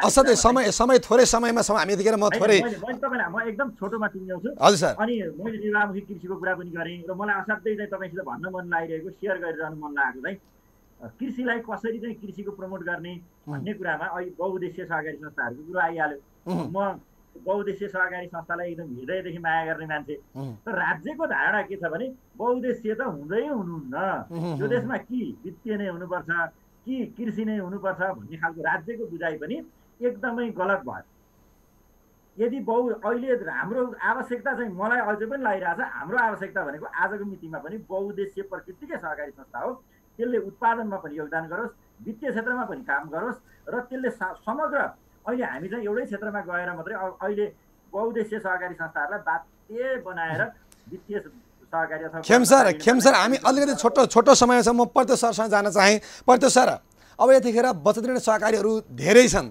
असाध्यै समय थोरै समयमा छौँ हामी यतिखेर म थोरै मैले तपाईँलाई म एकदम छोटोमा टुङ्ग्याउँछु। हजुर सर। अनि मैले निर्वाहमुखी कृषिको कुरा पनि गरेँ र मलाई असाध्यै चाहिँ तपाईँसित भन्न मन लागिरहेको सेयर गरिरहनु मन लागेको चाहिँ कृषिलाई कसरी चाहिँ कृषिको प्रमोट गर्ने भन्ने कुरामा अहिले बहुउद्देश्य सहकारी संस्थाहरूको कुरो आइहाल्यो। म बहुउद्देश्य सहकारी संस्थालाई एकदम हृदयदेखि माया गर्ने मान्छे, तर राज्यको धारणा के छ भने बहुउद्देश्य त हुँदै हुनुहुन्न, यो देशमा कि वित्तीय नै हुनुपर्छ कि कृषि नै हुनुपर्छ भन्ने खालको राज्यको बुझाइ पनि एकदमै गलत भयो। यदि अहिले हाम्रो आवश्यकता चाहिँ मलाई अझै पनि लागिरहेछ, हाम्रो आवश्यकता भनेको आजको मितिमा पनि बहुउद्देश्य प्रकृतिकै सहकारी संस्था हो। त्यसले उत्पादनमा पनि योगदान गरोस्, वित्तीय क्षेत्रमा पनि काम गरोस् र त्यसले समग्र अहिले हामी चाहिँ एउटै क्षेत्रमा गएर मात्रै अहिले बहुउद्देश्य सहकारी संस्थाहरूलाई बाध्य बनाएर वित्तीय सहकारी अथवा खेम सर हामी अलिकति छोटो समय छ। म प्रत्येक सरसँग जान चाहेँ। प्रत्येक सर, अब यतिखेर बचत ऋण सहकारीहरू धेरै छन्।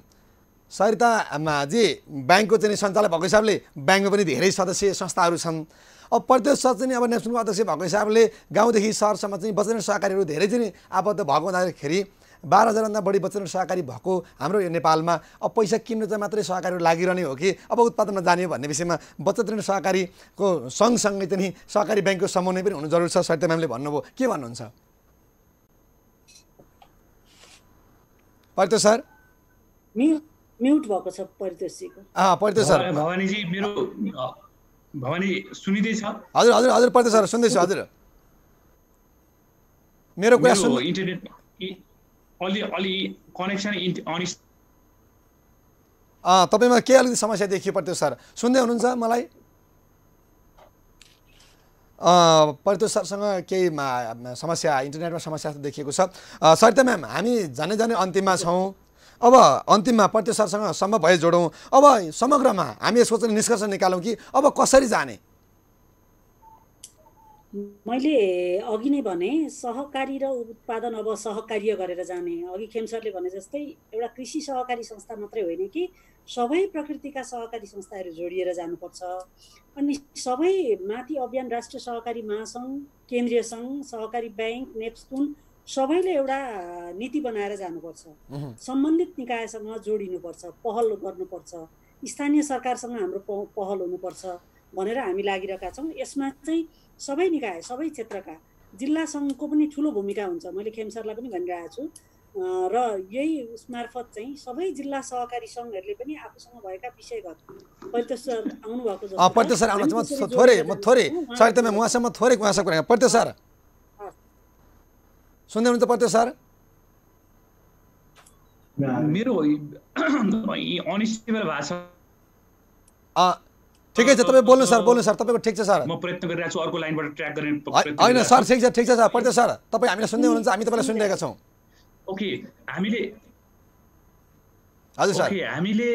सरिताजी ब्याङ्कको चाहिँ सञ्चालक भएको हिसाबले ब्याङ्कमा पनि धेरै सदस्य संस्थाहरू छन्। अब प्रत्येक सर चाहिँ अब नेसनलको अध्यक्ष भएको हिसाबले गाउँदेखि सहरसम्म चाहिँ बचत ऋण सहकारीहरू धेरै चाहिँ आबद्ध भएको हुँदाखेरि 12,000 भन्दा बढी बचत ऋण सहकारी भएको हाम्रो यो नेपालमा अब पैसा किन्नु चाहिँ मात्रै सहकारीहरू लागिरहने हो कि अब उत्पादनमा जाने भन्ने विषयमा बचत ऋण सहकारीको सँगसँगै चाहिँ सहकारी ब्याङ्कको समन्वय पनि हुनु जरुरी छ। सरिता म्यामले भन्नुभयो, के भन्नुहुन्छ? परितोष सर म्युट भएको छ परितोषजीको। परितोष सर। भवानीजी मेरो भवानी सुनिँदैछ? हजुर हजुर हजुर परितोष सर सुन्दैछु। हजुर मेरो कुरा सुन्नु। इन्टरनेट अलि कनेक्सन तपाईँमा के अलिकति समस्या देखियो परितोष सर? सुन्दै हुनुहुन्छ मलाई? परितोष सरसँग केही समस्या इन्टरनेटमा समस्या देखिएको छ। सरिता म्याम, हामी जाने अन्तिममा छौँ। अब अन्तिममा परितोष सरसँग सम्भव भए जोडौँ। अब समग्रमा हामी यसको चाहिँ निष्कर्ष निकालौँ कि अब कसरी जाने? मैले अघि नै भने सहकारी र उत्पादन अब सहकार्य गरेर जाने। अघि खेम सरले भने जस्तै एउटा कृषि सहकारी संस्था मात्रै होइन कि सबै प्रकृतिका सहकारी संस्थाहरू जोडिएर जानुपर्छ। अनि सबै माथि अभियान राष्ट्रिय सहकारी महासङ्घ, केन्द्रीय सङ्घ, सहकारी ब्याङ्क, नेप्सकुन सबैले एउटा नीति बनाएर जानुपर्छ। सम्बन्धित निकायसँग जोडिनुपर्छ, पहल गर्नुपर्छ, स्थानीय सरकारसँग हाम्रो पहल हुनुपर्छ भनेर हामी लागिरहेका छौँ। यसमा चाहिँ सबै निकाय, सबै क्षेत्रका, जिल्ला सङ्घको पनि ठुलो भूमिका हुन्छ। मैले खेम सरलाई पनि भनिरहेको छु र यही उसमार्फत चाहिँ सबै जिल्ला सहकारी सङ्घहरूले पनि आफूसँग भएका विषयगत परितोष सर आउनुभएको जस्तो परितोष सर आउनु थोरै सरिता म्याम उहाँसँग थोरै उहाँसँग कुरा। परितोष सर सुन्दै हुनुहुन्छ? परितोष सर मेरो अनिस्टेबल भाषा ठिकै छ, तपाईँ बोल्नु सर तपाईँको ठिक छ सर। म प्रयत्न गरिरहेको छु अर्को लाइनबाट ट्र्याक गर्ने। होइन सर ठिक छ सर। परितोष सर तपाईँ हामीलाई सुन्दै हुनुहुन्छ, हामी तपाईँलाई सुनिरहेका छौँ। ओके हामीले हजुर सर। हामीले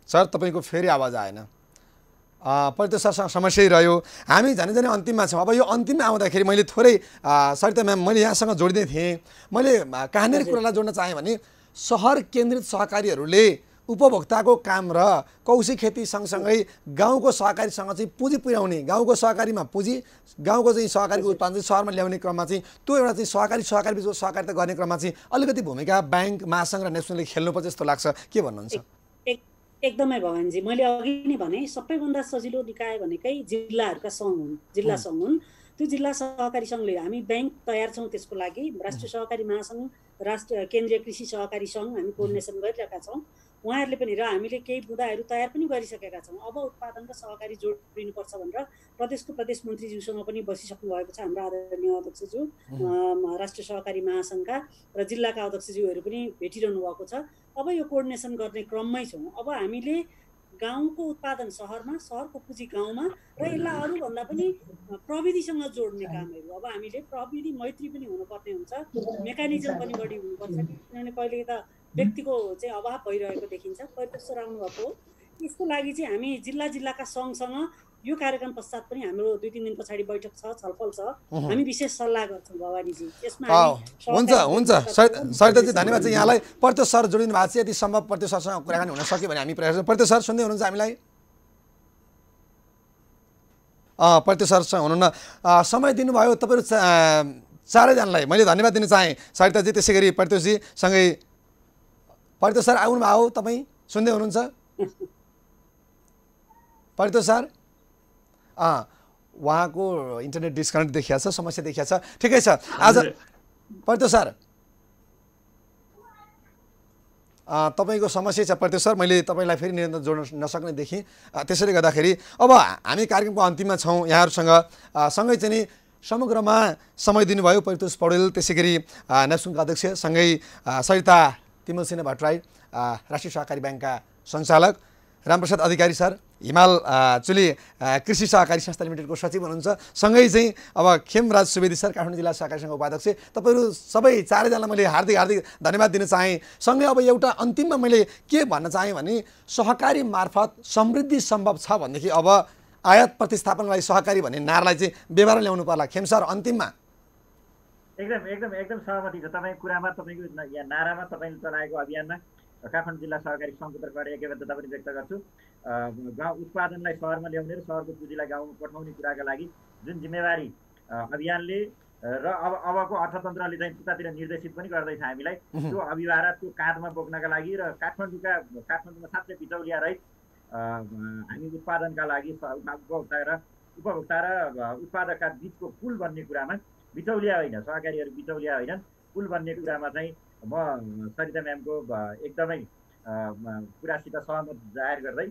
सर तपाईँको फेरि आवाज आएन। परितोष सरसँग समस्या रह्यो। हामी जाने अन्तिममा छौँ। अब यो अन्तिममा आउँदाखेरि मैले थोरै सरिता म्याम मैले यहाँसँग जोडिँदै थिएँ। मैले कहाँनिर कुरालाई जोड्न चाहेँ भने सहर केन्द्रित सहकारीहरूले उपभोक्ताको काम र कौशी खेती सँगसँगै गाउँको सहकारीसँग चाहिँ पुँजी पुर्याउने, गाउँको सहकारीमा पुँजी, गाउँको चाहिँ सहकारीको उत्पादन चाहिँ सहरमा ल्याउने क्रममा चाहिँ त्यो एउटा चाहिँ सहकारी बिचको सहकारिता गर्ने क्रममा चाहिँ अलिकति भूमिका ब्याङ्क, महासङ्घ र नेप्सनले खेल्नुपर्छ जस्तो लाग्छ। के भन्नुहुन्छ? एकदमै भवानीजी, मैले अघि नै भने सबैभन्दा सजिलो निकाय भनेकै जिल्लाहरूका सङ्घ हुन्, जिल्ला सङ्घ हुन्। त्यो जिल्ला सहकारी सङ्घले हामी ब्याङ्क तयार छौँ त्यसको लागि। राष्ट्रिय सहकारी महासङ्घ, केन्द्रीय कृषि सहकारी सङ्घ हामी कोर्डिनेसन गरिरहेका छौँ। उहाँहरूले पनि र हामीले केही बुदाहरू तयार पनि गरिसकेका छौँ। अब उत्पादन र सहकारी जोडिनुपर्छ भनेर प्रदेश मन्त्रीज्यूसँग पनि बसिसक्नु भएको छ हाम्रो आदरणीय अध्यक्षज्यू, राष्ट्रिय सहकारी महासङ्घका र जिल्लाका अध्यक्षज्यूहरू पनि भेटिरहनु भएको छ। अब यो कोर्डिनेसन गर्ने क्रममै छौँ। अब हामीले गाउँको उत्पादन सहरमा, सहरको पुँजी गाउँमा र यसलाई अरूभन्दा पनि प्रविधिसँग जोड्ने कामहरू। अब हामीले प्रविधि मैत्री पनि हुनुपर्ने हुन्छ, मेकानिजम पनि बढी हुनुपर्छ, किनभने कहिले त व्यक्तिको चाहिँ अभाव भइरहेको देखिन्छ। परितोष सर आउनुभएको हो। यसको लागि चाहिँ हामी जिल्लाका सङ्घसँग यो कार्यक्रम पश्चात पनि हाम्रो 2-3 दिन पछाडि बैठक छ, छलफल छ। हामी विशेष सल्लाह गर्छौँ भवानीजी। यसमा हुन्छ सरिताजी धन्यवाद चाहिँ यहाँलाई। परितोष सर जोडिनु भएको छ। यदि सम्भव परितोष सरसँग कुराकानी हुन सक्यो भने हामी प्रयास। परितोष सर सुन्दै हुनुहुन्छ हामीलाई? प्रत्येक सरसँग हुनुहुन्न समय दिनुभयो तपाईँहरू चारैजनालाई मैले धन्यवाद दिन चाहेँ सरिताजी त्यसै गरी प्रत्युषजी सँगै प्रत्युष सर आउनुभयो तपाईँ सुन्दै हुनुहुन्छ प्रत्युष सर उहाँको इन्टरनेट डिस्कनेक्ट देखिया छ समस्या देखिया छ ठिकै छ आज प्रत्युष सर तपाईँको समस्या छ प्रत्युष सर मैले तपाईँलाई फेरि निरन्तर जोड्न नसक्ने देखेँ त्यसैले गर्दाखेरि अब हामी कार्यक्रमको अन्तिममा छौँ यहाँहरूसँग सँगै चाहिँ नि समग्रमा समय दिनुभयो प्रत्युष पौडेल त्यसै गरी नेप्सुङका अध्यक्ष सँगै सरिता तिमल सिन्हा भट्टराई राष्ट्रिय सहकारी ब्याङ्कका सञ्चालक रामप्रसाद अधिकारी सर हिमाल चुली कृषि सहकारी संस्था लिमिटेडको सचिव हुनुहुन्छ सँगै चाहिँ अब खेमराज सुवेदी सर काठमाडौँ जिल्ला सहकारी सङ्घको उपाध्यक्ष तपाईँहरू सबै चारैजनालाई मैले हार्दिक हार्दिक धन्यवाद दिन चाहेँ सँगै अब एउटा अन्तिममा मैले के भन्न चाहेँ भने सहकारी मार्फत समृद्धि सम्भव छ भनेदेखि अब आयात प्रतिस्थापनलाई सहकारी भन्ने नारालाई चाहिँ व्यवहार ल्याउनु पर्ला खेम सर अन्तिममा एकदम एकदम एकदम सहमति छ तपाईँको कुरामा तपाईँको यहाँ नारामा तपाईँले चलाएको अभियानमा काठमाडौँ जिल्ला सहकारी सङ्घको तर्फबाट एकबद्धता पनि व्यक्त गर्छु गाउँ उत्पादनलाई सहरमा ल्याउने र सहरको पुँजीलाई गाउँमा पठाउने कुराका लागि जुन जिम्मेवारी अभियानले र अबको अर्थतन्त्रले चाहिँ उतातिर निर्देशित पनि गर्दैछ हामीलाई त्यो अभिभार त्यो काँधमा बोक्नका लागि र काठमाडौँमा साँच्चै बिचौलिया रहित हामी उत्पादनका लागि उपभोक्ता र उत्पादकका बिचको पुल बन्ने कुरामा बिचौलिया होइन सहकारीहरू बिचौलिया होइनन् पुल बन्ने कुरामा चाहिँ म सरिता म्यामको एकदमै कुरासित सहमत जाहेर गर्दै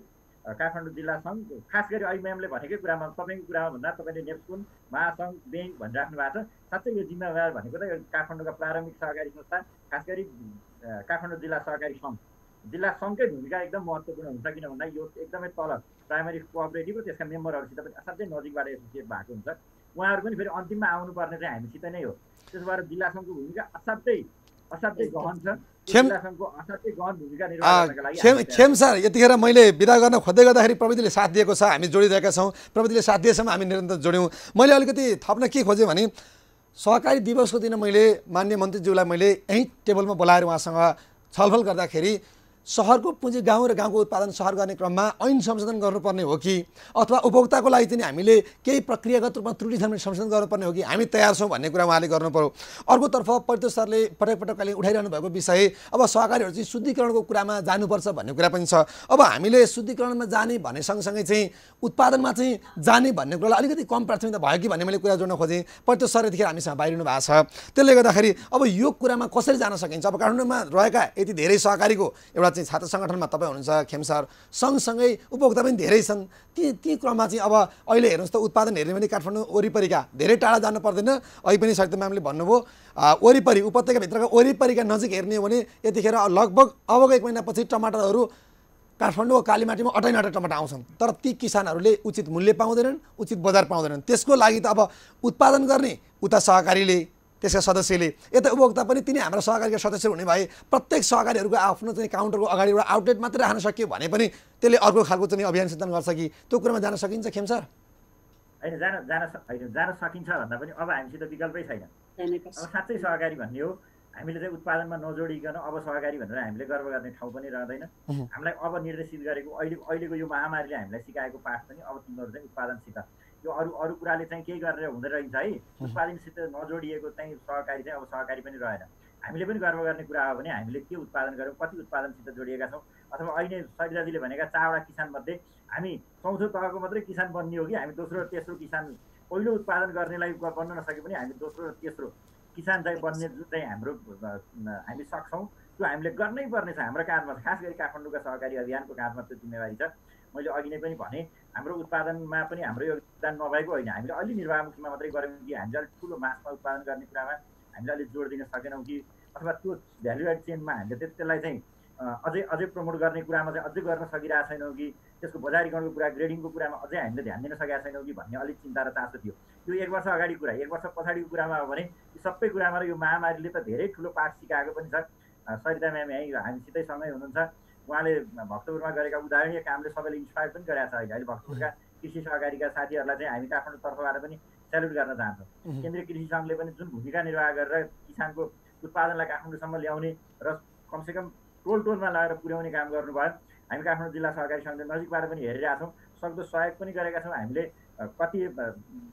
काठमाडौँ जिल्ला सङ्घ खास गरी अहिले म्यामले भनेकै कुरामा तपाईँको कुरामा भन्दा तपाईँले नेप्सुन महासङ्घ ब्याङ्क भनिराख्नु भएको छ साँच्चै यो जिम्मेवार भनेको त काठमाडौँका प्रारम्भिक सहकारी संस्था खास गरी काठमाडौँ जिल्ला सहकारी सङ्घ जिल्ला सङ्घकै भूमिका एकदम महत्त्वपूर्ण हुन्छ किन भन्दा यो एकदमै तल प्राइमरी कोअपरेटिभ र त्यसका मेम्बरहरूसित पनि असाध्यै नजिकबाट एसोसिएट भएको हुन्छ उहाँहरू पनि फेरि अन्तिममा आउनुपर्ने चाहिँ हामीसित नै हो त्यसो भएर जिल्ला सङ्घको भूमिका असाध्यै गहन छ जिल्ला सङ्घको असाध्यै गहन भूमिका निर्वाह गर्नका लागि खेम सर यतिखेर मैले बिदा गर्न खोज्दै गर्दाखेरि प्रविधिले साथ दिएको छ हामी जोडिरहेका छौँ प्रविधिले साथ दिएसम्म हामी निरन्तर जोड्यौँ मैले अलिकति थप्न के खोजेँ भने सहकारी दिवसको दिन मैले माननीय मन्त्रीज्यूलाई मैले यहीँ टेबलमा बोलाएर उहाँसँग छलफल गर्दाखेरि सहरको पुँजी गाउँ र गाउँको उत्पादन सहर गर्ने क्रममा ऐन संशोधन गर्नुपर्ने हो कि अथवा उपभोक्ताको लागि चाहिँ हामीले केही प्रक्रियागत रूपमा त्रुटि छ भने संशोधन गर्नुपर्ने हो कि हामी तयार छौँ भन्ने कुरा उहाँले गर्नु पर्यो अर्कोतर्फ प्रत्युष सरले पटक पटक कहिले उठाइरहनु भएको विषय अब सहकारीहरू चाहिँ शुद्धिकरणको कुरामा जानुपर्छ भन्ने कुरा पनि छ अब हामीले शुद्धिकरणमा जाने भने सँगसँगै चाहिँ उत्पादनमा चाहिँ जाने भन्ने कुरालाई अलिकति कम प्राथमिकता भयो कि भन्ने मैले कुरा जोड्न खोजेँ प्रत्युष सर यतिखेर हामीसँग बाहिरिनु भएको छ त्यसले गर्दाखेरि अब यो कुरामा कसरी जान सकिन्छ अब काठमाडौँमा रहेका यति धेरै सहकारीको एउटा चाहिँ छात्र सङ्गठनमा तपाईँ हुनुहुन्छ खेम सर सँगसँगै उपभोक्ता पनि धेरै छन् ती क्रममा चाहिँ अब अहिले हेर्नुहोस् त उत्पादन हेर्ने भने काठमाडौँ वरिपरिका धेरै टाढा जानु पर्दैन अहिले पनि सरिता म्यामले भन्नुभयो वरिपरि उपत्यकाभित्रका वरिपरिका नजिक हेर्ने हो भने यतिखेर लगभग अबको 1 महिनापछि टमाटरहरू काठमाडौँ कालीमाटीमा अटाइनटा टमाटर आउँछन् तर ती किसानहरूले उचित मूल्य पाउँदैनन् उचित बजार पाउँदैनन् त्यसको लागि त अब उत्पादन गर्ने उता सहकारीले त्यसका सदस्यले यता उपभोक्ता पनि तिनी हाम्रा सहकारीका सदस्य हुने भए प्रत्येक सहकारीहरूको आफ्नो चाहिँ काउन्टरको अगाडि एउटा आउटलेट मात्रै राख्न सकियो भने पनि त्यसले अर्को खालको चाहिँ अभियान सञ्चालन गर्छ कि त्यो कुरामा जान सकिन्छ खेम सर होइन जान सकिन्छ भन्दा पनि अब हामीसित विकल्पै छैन अब साँच्चै सहकारी भन्ने हो हामीले चाहिँ उत्पादनमा नजोडिकन अब सहकारी भनेर हामीले गर्व गर्ने ठाउँ पनि रहँदैन हामीलाई अब निर्देशित गरेको अहिलेको यो महामारीले हामीलाई सिकाएको पाठ पनि अब तिमीहरू चाहिँ उत्पादनसित यो अरू कुराले चाहिँ केही गरेर हुँदै रहन्छ है उत्पादनसित नजोडिएको चाहिँ सहकारी चाहिँ अब सहकारी पनि रहेन हामीले पनि गर्व गर्ने कुरा हो भने हामीले के उत्पादन गर्यौँ कति उत्पादनसित जोडिएका छौँ अथवा अहिले सरिताजीले भनेका 4वटा किसानमध्ये हामी 4थो तहको मात्रै किसान बन्ने हो कि हामी दोस्रो र तेस्रो किसान पहिलो उत्पादन गर्नेलाई बन्न नसके पनि हामी दोस्रो र तेस्रो किसान चाहिँ बन्ने जुन चाहिँ हाम्रो हामी सक्छौँ त्यो हामीले गर्नै पर्ने छ हाम्रो काँधमा खास गरी काठमाडौँका सहकारी अभियानको काँधमा त्यो जिम्मेवारी छ मैले अघि नै पनि भने हाम्रो उत्पादनमा पनि हाम्रो योगदान नभएको होइन हामीले अलि निर्वाहमुखीमा मात्रै गऱ्यौँ कि हामीले अलिक ठुलो मासमा उत्पादन गर्ने कुरामा हामीले अलिक जोड दिन सकेनौँ कि अथवा त्यो भ्यालु एड चेनमा हामीले त्यसलाई चाहिँ अझै प्रमोट गर्ने कुरामा चाहिँ अझै गर्न सकिरहेको छैनौँ कि त्यसको बजारीकरणको कुरा ग्रेडिङको कुरामा अझै हामीले ध्यान दिन सकेका छैनौँ कि भन्ने अलिक चिन्ता र चासो थियो यो 1 वर्ष अगाडि कुरा 1 वर्ष पछाडिको कुरामा हो भने यी सबै कुरामा र यो महामारीले त धेरै ठुलो पाठ सिकाएको पनि छ सरिता म्याम यहीँ हामीसितै सँगै हुनुहुन्छ उहाँले भक्तपुरमा गरेका उदाहरणीय कामले सबैले इन्सपायर पनि गरेका छ अहिले भक्तपुरका कृषि सहकारीका साथीहरूलाई चाहिँ हामी काठमाडौँ तर्फबाट पनि सेल्युट गर्न चाहन्छौँ केन्द्रीय कृषि सङ्घले पनि जुन भूमिका निर्वाह गरेर किसानको उत्पादनलाई काठमाडौँसम्म ल्याउने र कमसेकम टोलमा लगेर पुर्याउने काम गर्नुभयो हामी काठमाडौँ जिल्ला सहकारी सङ्घले नजिकबाट पनि हेरिरहेका छौँ सक्दो सहयोग पनि गरेका छौँ हामीले कति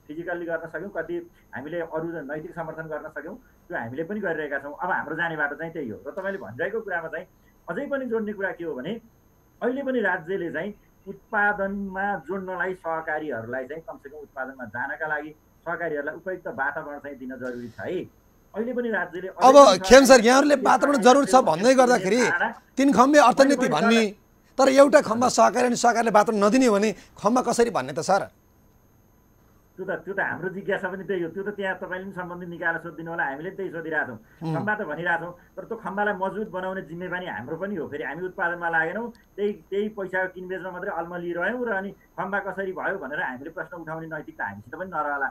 फिजिकल्ली गर्न सक्यौँ, कति हामीले अरू नैतिक समर्थन गर्न सक्यौँ, त्यो हामीले पनि गरिरहेका छौँ। अब हाम्रो जाने बाटो चाहिँ त्यही हो। र तपाईँले भनिरहेको कुरामा चाहिँ अझै पनि जोड्ने कुरा के हो भने अहिले पनि राज्यले चाहिँ उत्पादनमा जोड्नलाई सहकारीहरूलाई चाहिँ कमसेकम उत्पादनमा जानका लागि सहकारीहरूलाई उपयुक्त वातावरण चाहिँ दिन जरुरी छ है। अहिले पनि राज्यले अब खेम सर यहाँहरूले वातावरण जरुरी छ भन्दै गर्दाखेरि 3 खम्बे अर्थनीति भन्ने, तर एउटा खम्बा सहकारी अनि सहकारीले वातावरण नदिने हो भने खम्बा कसरी भन्ने त सर? त्यो त हाम्रो जिज्ञासा पनि त्यही हो। त्यो त त्यहाँ तपाईँले पनि सम्बन्धित निकालेर सोधिदिनु होला, हामीले त्यही सोधिरहेछौँ। खम्बा त भनिरहेछौँ, तर त्यो खम्बालाई मजबुत बनाउने जिम्मेवारी हाम्रो पनि हो। फेरि हामी उत्पादनमा लागेनौँ, त्यही पैसाको किनबेचमा मात्रै अल्मलिरह्यौँ र अनि खम्बा कसरी भयो भनेर हामीले प्रश्न उठाउने नैतिकता हामीसित पनि नरहला।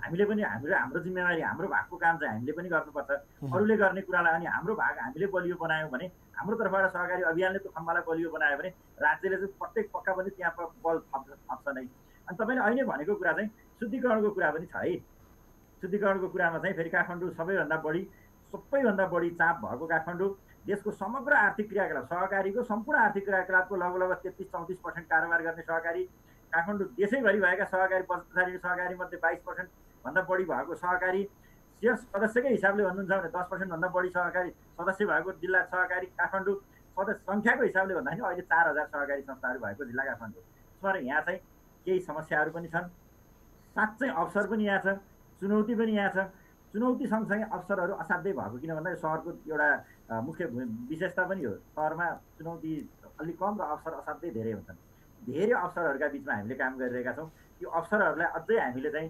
हामीले पनि हाम्रो जिम्मेवारी, हाम्रो भागको काम चाहिँ हामीले पनि गर्नुपर्छ। अरूले गर्ने कुरालाई अनि हाम्रो भाग हामीले बलियो बनायौँ भने, हाम्रो तर्फबाट सहकारी अभियानले त्यो खम्बालाई बलियो बनायो भने राज्यले चाहिँ प्रत्येक पक्का पनि त्यहाँ बल थप्छ नै। अनि तपाईँले अहिले भनेको कुरा चाहिँ शुद्धिकरणको कुरा पनि छ है। शुद्धिकरणको कुरामा चाहिँ फेरि काठमाडौँ सबैभन्दा बढी चाप भएको काठमाडौँ देशको समग्र आर्थिक क्रियाकलाप, सहकारीको सम्पूर्ण आर्थिक क्रियाकलापको लगभग 33-34% कारोबार गर्ने सहकारी काठमाडौँ देशैभरि भएका सहकारी 75 सहकारी मध्ये 22% भन्दा बढी भएको सहकारी शेयर सदस्यकै हिसाबले भन्नुहुन्छ भने 10% भन्दा बढी सहकारी सदस्य भएको जिल्ला सहकारी काठमाडौँ, सदस्य सङ्ख्याको हिसाबले भन्दाखेरि अहिले 4000 सहकारी संस्थाहरू भएको जिल्ला काठमाडौँ। तर यहाँ चाहिँ केही समस्याहरू पनि छन्, साँच्चै अवसर पनि यहाँ छ, चुनौती पनि यहाँ छ। चुनौती सँगसँगै अवसरहरू असाध्यै भएको, किन भन्दा सहरको एउटा मुख्य विशेषता पनि हो। सहरमा चुनौती अलिक कम र अवसर असाध्यै धेरै हुन्छन्। धेरै अवसरहरूका बिचमा हामीले काम गरिरहेका छौँ। यो अवसरहरूलाई अझै हामीले चाहिँ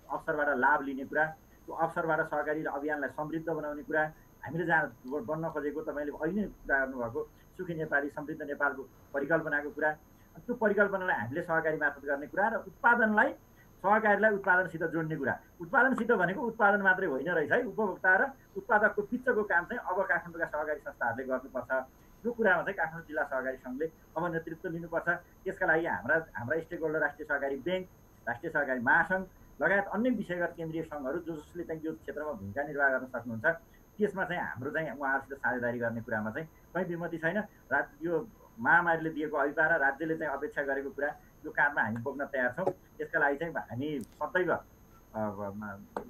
अवसरबाट लाभ लिने कुरा, त्यो अवसरबाट सहकारी अभियानलाई समृद्ध बनाउने कुरा, हामीले जहाँ बन्न खोजेको तपाईँले अहिले नै कुरा गर्नुभएको सुखी नेपाली समृद्ध नेपालको परिकल्पनाको कुरा, त्यो परिकल्पनालाई हामीले सहकारी मार्फत गर्ने कुरा र उत्पादनलाई सहकारीलाई उत्पादनसित जोड्ने कुरा। उत्पादनसित भनेको उत्पादन मात्रै होइन रहेछ है, उपभोक्ता र उत्पादकको बिचको काम चाहिँ अब काठमाडौँका सहकारी संस्थाहरूले गर्नुपर्छ। यो कुरामा चाहिँ काठमाडौँ जिल्ला सहकारी सङ्घले अब नेतृत्व लिनुपर्छ। त्यसका लागि हाम्रा स्टेक होल्डर राष्ट्रिय सहकारी ब्याङ्क, राष्ट्रिय सहकारी महासङ्घ लगायत अन्य विषयगत केन्द्रीय सङ्घहरू जसले चाहिँ यो क्षेत्रमा भूमिका निर्वाह गर्न सक्नुहुन्छ, त्यसमा चाहिँ हाम्रो चाहिँ उहाँहरूसित साझेदारी गर्ने कुरामा चाहिँ कहीँ विमति छैन। यो महामारीले दिएको अभिप्राय र राज्यले चाहिँ अपेक्षा गरेको कुरा यो काममा हामी बोक्न तयार छौँ। त्यसका लागि चाहिँ हामी सदैव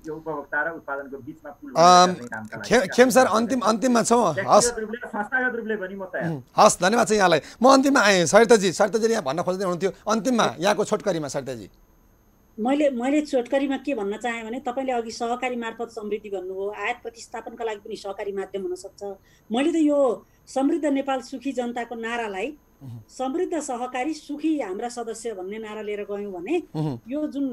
यो उपभोक्ता र उत्पादनको बिचमा पुल खेम सर अन्तिममा छौँ। हस्, संस्थागत रूपले पनि म तयार। हस्, धन्यवाद छ यहाँलाई। म अन्तिममा आएँ। सरिताजीले यहाँ भन्न खोज्दै हुनुहुन्थ्यो अन्तिममा यहाँको छोटकरीमा। सरिताजी, मैले छोटकरीमा के भन्न चाहेँ भने तपाईँले अघि सहकारी मार्फत समृद्धि भन्नुभयो, आयात प्रतिस्थापनका लागि पनि सहकारी माध्यम हुनसक्छ। मैले त यो समृद्ध नेपाल सुखी जनताको नारालाई समृद्ध सहकारी सुखी हाम्रा सदस्य भन्ने नारा लिएर गयौँ भने यो जुन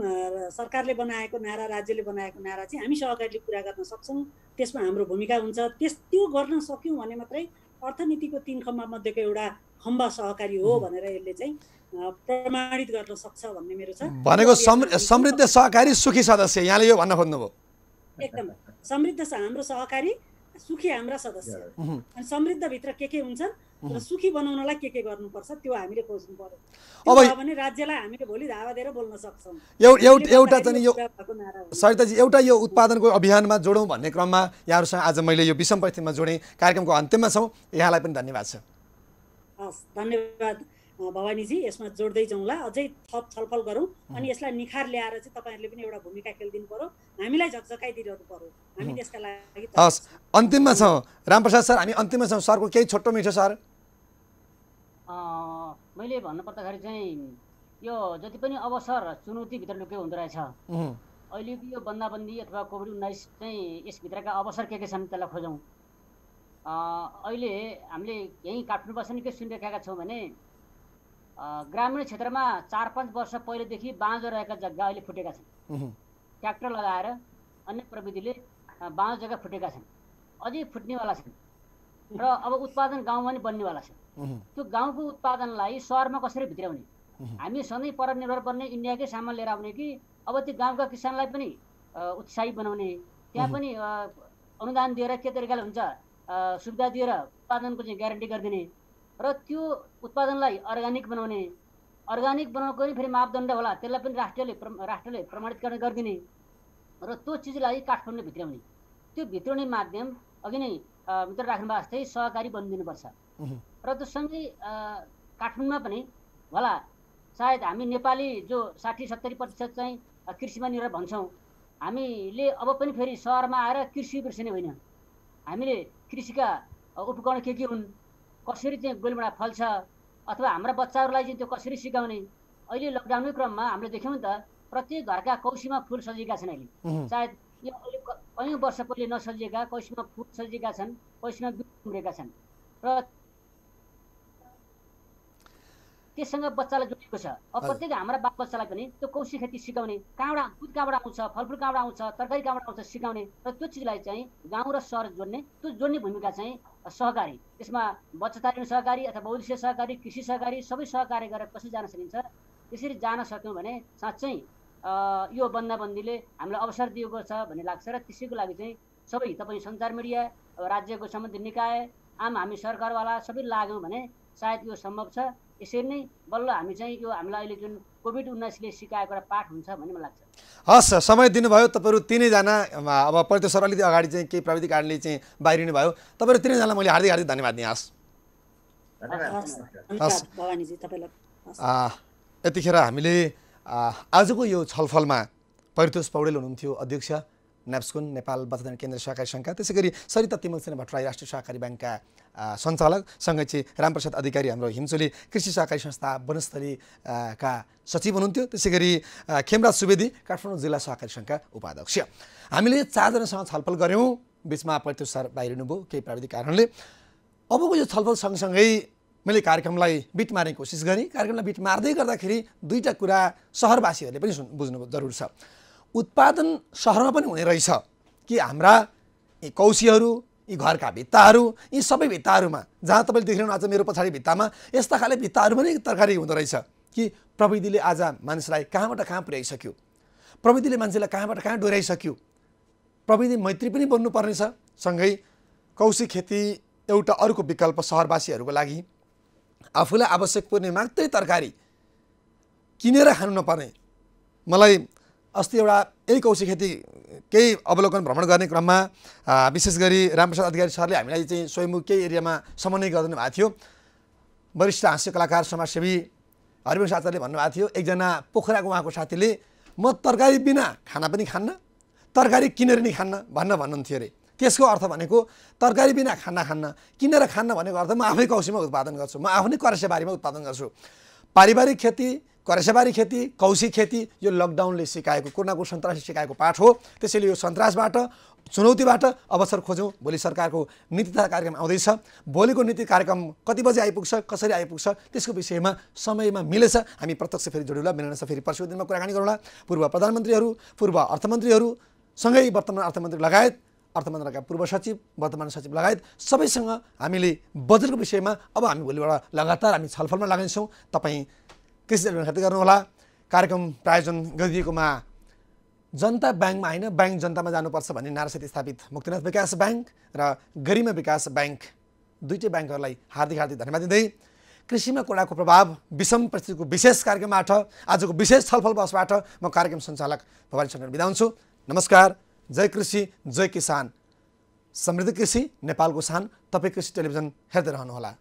सरकारले बनाएको नारा, राज्यले बनाएको नारा चाहिँ हामी सहकारीले पुरा गर्न सक्छौँ। त्यसमा हाम्रो भूमिका हुन्छ। त्यो गर्न सक्यौँ भने मात्रै अर्थनीतिको 3 खम्बा मध्येको एउटा खम्बा सहकारी हो भनेर यसले चाहिँ प्रमाणित गर्न सक्छ भन्ने मेरो छ। भनेको समृद्ध सहकारी सुखी सदस्य, यहाँले यो भन्न खोज्नुभयो? एकदम समृद्ध हाम्रो सहकारी सुखी हाम्रा सदस्य, अनि समृद्धभित्र के हुन्छन् र सुखी बनाउनलाई के गर्नुपर्छ त्यो हामीले खोज्नु पर्यो। अब भने राज्यलाई हामीले भोलि धावा दिएर बोल्न सक्छौँ। एउटा चाहिँ यो सरिताजी, एउटा यो उत्पादनको अभियानमा जोडौँ भन्ने क्रममा यहाँहरूसँग आज मैले यो विषम परिस्थितिमा जोडेँ। कार्यक्रमको अन्त्यमा छौँ। यहाँलाई पनि धन्यवाद छ। हस्, धन्यवाद भवानीजी। यसमा जोड्दै जाउँला, अझै थप छलफल गरौँ अनि यसलाई निखार ल्याएर चाहिँ तपाईँहरूले पनि एउटा भूमिका खेलिदिनु पर्यो, हामीलाई झकझकाइदिनु पर्यो। हामी त्यसका लागि हस्, अन्तिममा छौँ। रामप्रसाद सर, हामी अन्तिममा छौँ। सरको केही छोटो मिठो सर? मैले भन्नुपर्दाखेरि चाहिँ यो जति पनि अवसर चुनौतीभित्र लुकेको हुँदो रहेछ, अहिलेको यो बन्दाबन्दी अथवा कोभिड-19 चाहिँ यसभित्रका अवसर के छन् त्यसलाई खोजौँ। अहिले हामीले यहीँ काठमाडौँ बस्ने के सुनिरहेका छौँ भने ग्रामीण क्षेत्रमा 4-5 वर्ष पहिलेदेखि बाँझो रहेका जग्गा अहिले फुटेका छन्। ट्र्याक्टर लगाएर अन्य प्रविधिले बाँझो जग्गा फुटेका छन्, अझै फुट्नेवाला छन् र अब उत्पादन गाउँमा पनि बन्नेवाला छ। त्यो गाउँको उत्पादनलाई सहरमा कसरी भित्राउने? हामी सधैँ परनिर्भर बन्ने, इन्डियाकै सामान लिएर आउने कि अब त्यो गाउँका किसानलाई पनि उत्साही बनाउने, त्यहाँ पनि अनुदान दिएर के तरिकाले हुन्छ सुविधा दिएर उत्पादनको चाहिँ ग्यारेन्टी गरिदिने र त्यो उत्पादनलाई अर्ग्यानिक बनाउने, अर्ग्यानिक बनाउनको पनि फेरि मापदण्ड होला, त्यसलाई पनि राष्ट्रले प्रमाणित गरिदिने र त्यो चिजलाई काठमाडौँले भित्राउने। त्यो भित्राउने माध्यम अघि नै मित्र राख्नुभएको जस्तै सहकारी बनिदिनुपर्छ र त्यो सँगै काठमाडौँमा पनि होला सायद हामी नेपाली जो 60-70% चाहिँ कृषिमा निर्भर भन्छौँ, हामीले अब पनि फेरि सहरमा आएर कृषि बिर्सिने होइन। हामीले कृषिका उपकरण के हुन्, कसरी चाहिँ गोलबडा फल्छ, अथवा हाम्रा बच्चाहरूलाई चाहिँ त्यो कसरी सिकाउने। अहिले लकडाउनकै क्रममा हामीले देख्यौँ नि त, प्रत्येक घरका कौसीमा फुल सजिएका छन्। अहिले सायद यो अहिले कयौँ वर्ष पहिले नसजिएका कौसीमा फुल सजिएका छन्, कौसीमा बिउ उम्रेका छन् र त्यससँग बच्चालाई जोडिएको छ। अब प्रत्येक हाम्रा बालबच्चालाई पनि त्यो कौशी खेती सिकाउने, दुध कहाँबाट आउँछ, फलफुल कहाँबाट आउँछ, तरकारी कहाँबाट आउँछ सिकाउने र त्यो चिजलाई चाहिँ गाउँ र सहर जोड्ने, त्यो जोड्ने भूमिका चाहिँ सहकारी, त्यसमा बचत ऋण सहकारी अथवा बहुउद्देश्य सहकारी, कृषि सहकारी सबै सहकारी गरेर कसरी जान सकिन्छ। त्यसरी जान सक्यौँ भने साँच्चै यो बन्दाबन्दीले हामीलाई अवसर दिएको छ भन्ने लाग्छ। र त्यसैको लागि चाहिँ सबै तपाईँ सञ्चार मिडिया, राज्यको सम्बन्धित निकाय, आम हामी सरकारवाला सबै लाग्यौँ भने सायद यो सम्भव छ। यसरी नै बल्ल हामी चाहिँ यो हामीलाई अहिले जुन कोभिड-19ले सिकाएको एउटा पाठ हुन्छ भन्ने मलाई लाग्छ। हस्, समय दिनुभयो। तपाईँहरू तीनैजना अब परितोष सर अलिकति अगाडि चाहिँ केही प्राविधिक कारणले चाहिँ बाहिरिनु भयो। तपाईँहरू तीनैजनालाई मैले हार्दिक हार्दिक धन्यवाद दिएँ। यतिखेर हामीले आजको यो छलफलमा परितोष पौडेल हुनुहुन्थ्यो, अध्यक्ष न्याप्सकोन नेपाल बचत ऋण केन्द्र सहकारी सङ्घका, त्यसै गरी सरिता तिमलसेन भट्टराई राष्ट्रिय सहकारी ब्याङ्कका सञ्चालक, सँगै चाहिँ रामप्रसाद अधिकारी हाम्रो हिमचोली कृषि सहकारी संस्था वनस्थली का सचिव हुनुहुन्थ्यो, त्यसै गरी खेमराज सुवेदी काठमाडौँ जिल्ला सहकारी सङ्घका उपाध्यक्ष। हामीले चारजनासँग छलफल गऱ्यौँ, बिचमा परितोष सर बाहिरिनुभयो केही प्राविधिक कारणले। अबको यो छलफल सँगसँगै मैले कार्यक्रमलाई बिट मार्ने कोसिस गरेँ। कार्यक्रमलाई बिट मार्दै गर्दाखेरि दुईवटा कुरा सहरवासीहरूले पनि बुझ्नु जरुरी छ। उत्पादन सहरमा पनि हुने रहेछ कि हाम्रा यी कौशीहरू, यी घरका भित्ताहरू, यी सबै भित्ताहरूमा जहाँ तपाईँले देखिरहनु आज मेरो पछाडि भित्तामा यस्ता खाले भित्ताहरू पनि तरकारी हुँदो रहेछ कि प्रविधिले आज मानिसलाई कहाँबाट कहाँ पुर्याइसक्यो, प्रविधिले मान्छेलाई कहाँबाट कहाँ डोर्याइसक्यो। प्रविधि मैत्री पनि बन्नुपर्नेछ। सँगै कौशी खेती एउटा अर्को विकल्प सहरवासीहरूको लागि, आफूलाई आवश्यक पर्ने मात्रै तरकारी किनेर खानु नपर्ने। मलाई अस्ति एउटा यही कौशी खेती केही अवलोकन भ्रमण गर्ने क्रममा विशेष गरी रामप्रसाद अधिकारी सरले हामीलाई चाहिँ स्वयम्भू केही एरियामा समन्वय गरिदिनु भएको थियो। वरिष्ठ हास्य कलाकार समाजसेवी हरिवंश आचार्यले भन्नुभएको थियो, एकजना पोखराको उहाँको साथीले म तरकारी बिना खाना पनि खान्न, तरकारी किनेर नि खान्न भन्नुहुन्थ्यो अरे। त्यसको अर्थ भनेको तरकारी बिना खाना खान्न, किनेर खान्न भनेको अर्थ म आफै कौशीमा उत्पादन गर्छु, म आफ्नै करेसाबारीमा उत्पादन गर्छु। पारिवारिक खेती, करेसाबारी खेती, कौशी खेती यो लकडाउनले सिकाएको, कोरोनाको सन्तासले सिकाएको पाठ हो। त्यसैले यो सन्तासबाट, चुनौतीबाट अवसर खोजौँ। भोलि सरकारको नीति तथा कार्यक्रम आउँदैछ। भोलिको नीति कार्यक्रम कति बजे आइपुग्छ, कसरी आइपुग्छ, त्यसको विषयमा समयमा मिलेछ हामी प्रत्यक्ष फेरि जोडिउँला, मिलेन फेरि पर्सिको दिनमा कुराकानी गरौँला। पूर्व प्रधानमन्त्रीहरू, पूर्व अर्थमन्त्रीहरू सँगै वर्तमान अर्थमन्त्री लगायत, अर्थ मन्त्रालयका पूर्व सचिव, वर्तमान सचिव लगायत सबैसँग हामीले बजेटको विषयमा अब हामी भोलिबाट लगातार हामी छलफलमा लाग्नेछौँ। तपाईँ कृषि खातिर गर्नुहोला। कार्यक्रम प्रायोजन गरिदिएकोमा जनता ब्याङ्कमा होइन, ब्याङ्क जनतामा जानुपर्छ भन्ने नारासहित स्थापित मुक्तिनाथ विकास ब्याङ्क र गरिमा विकास ब्याङ्क दुईटै ब्याङ्कहरूलाई हार्दिक हार्दिक धन्यवाद दिँदै कृषिमा कोरोनाको प्रभाव विषम परिस्थितिको विशेष कार्यक्रमबाट, आजको विशेष छलफल बसबाट म कार्यक्रम सञ्चालक भवानी शङ्कर बिदा हुन्छु। नमस्कार। जय कृषि, जय किसान, समृद्ध कृषि नेपालको शान। तपाईँ कृषि टेलिभिजन हेर्दै रहनुहोला।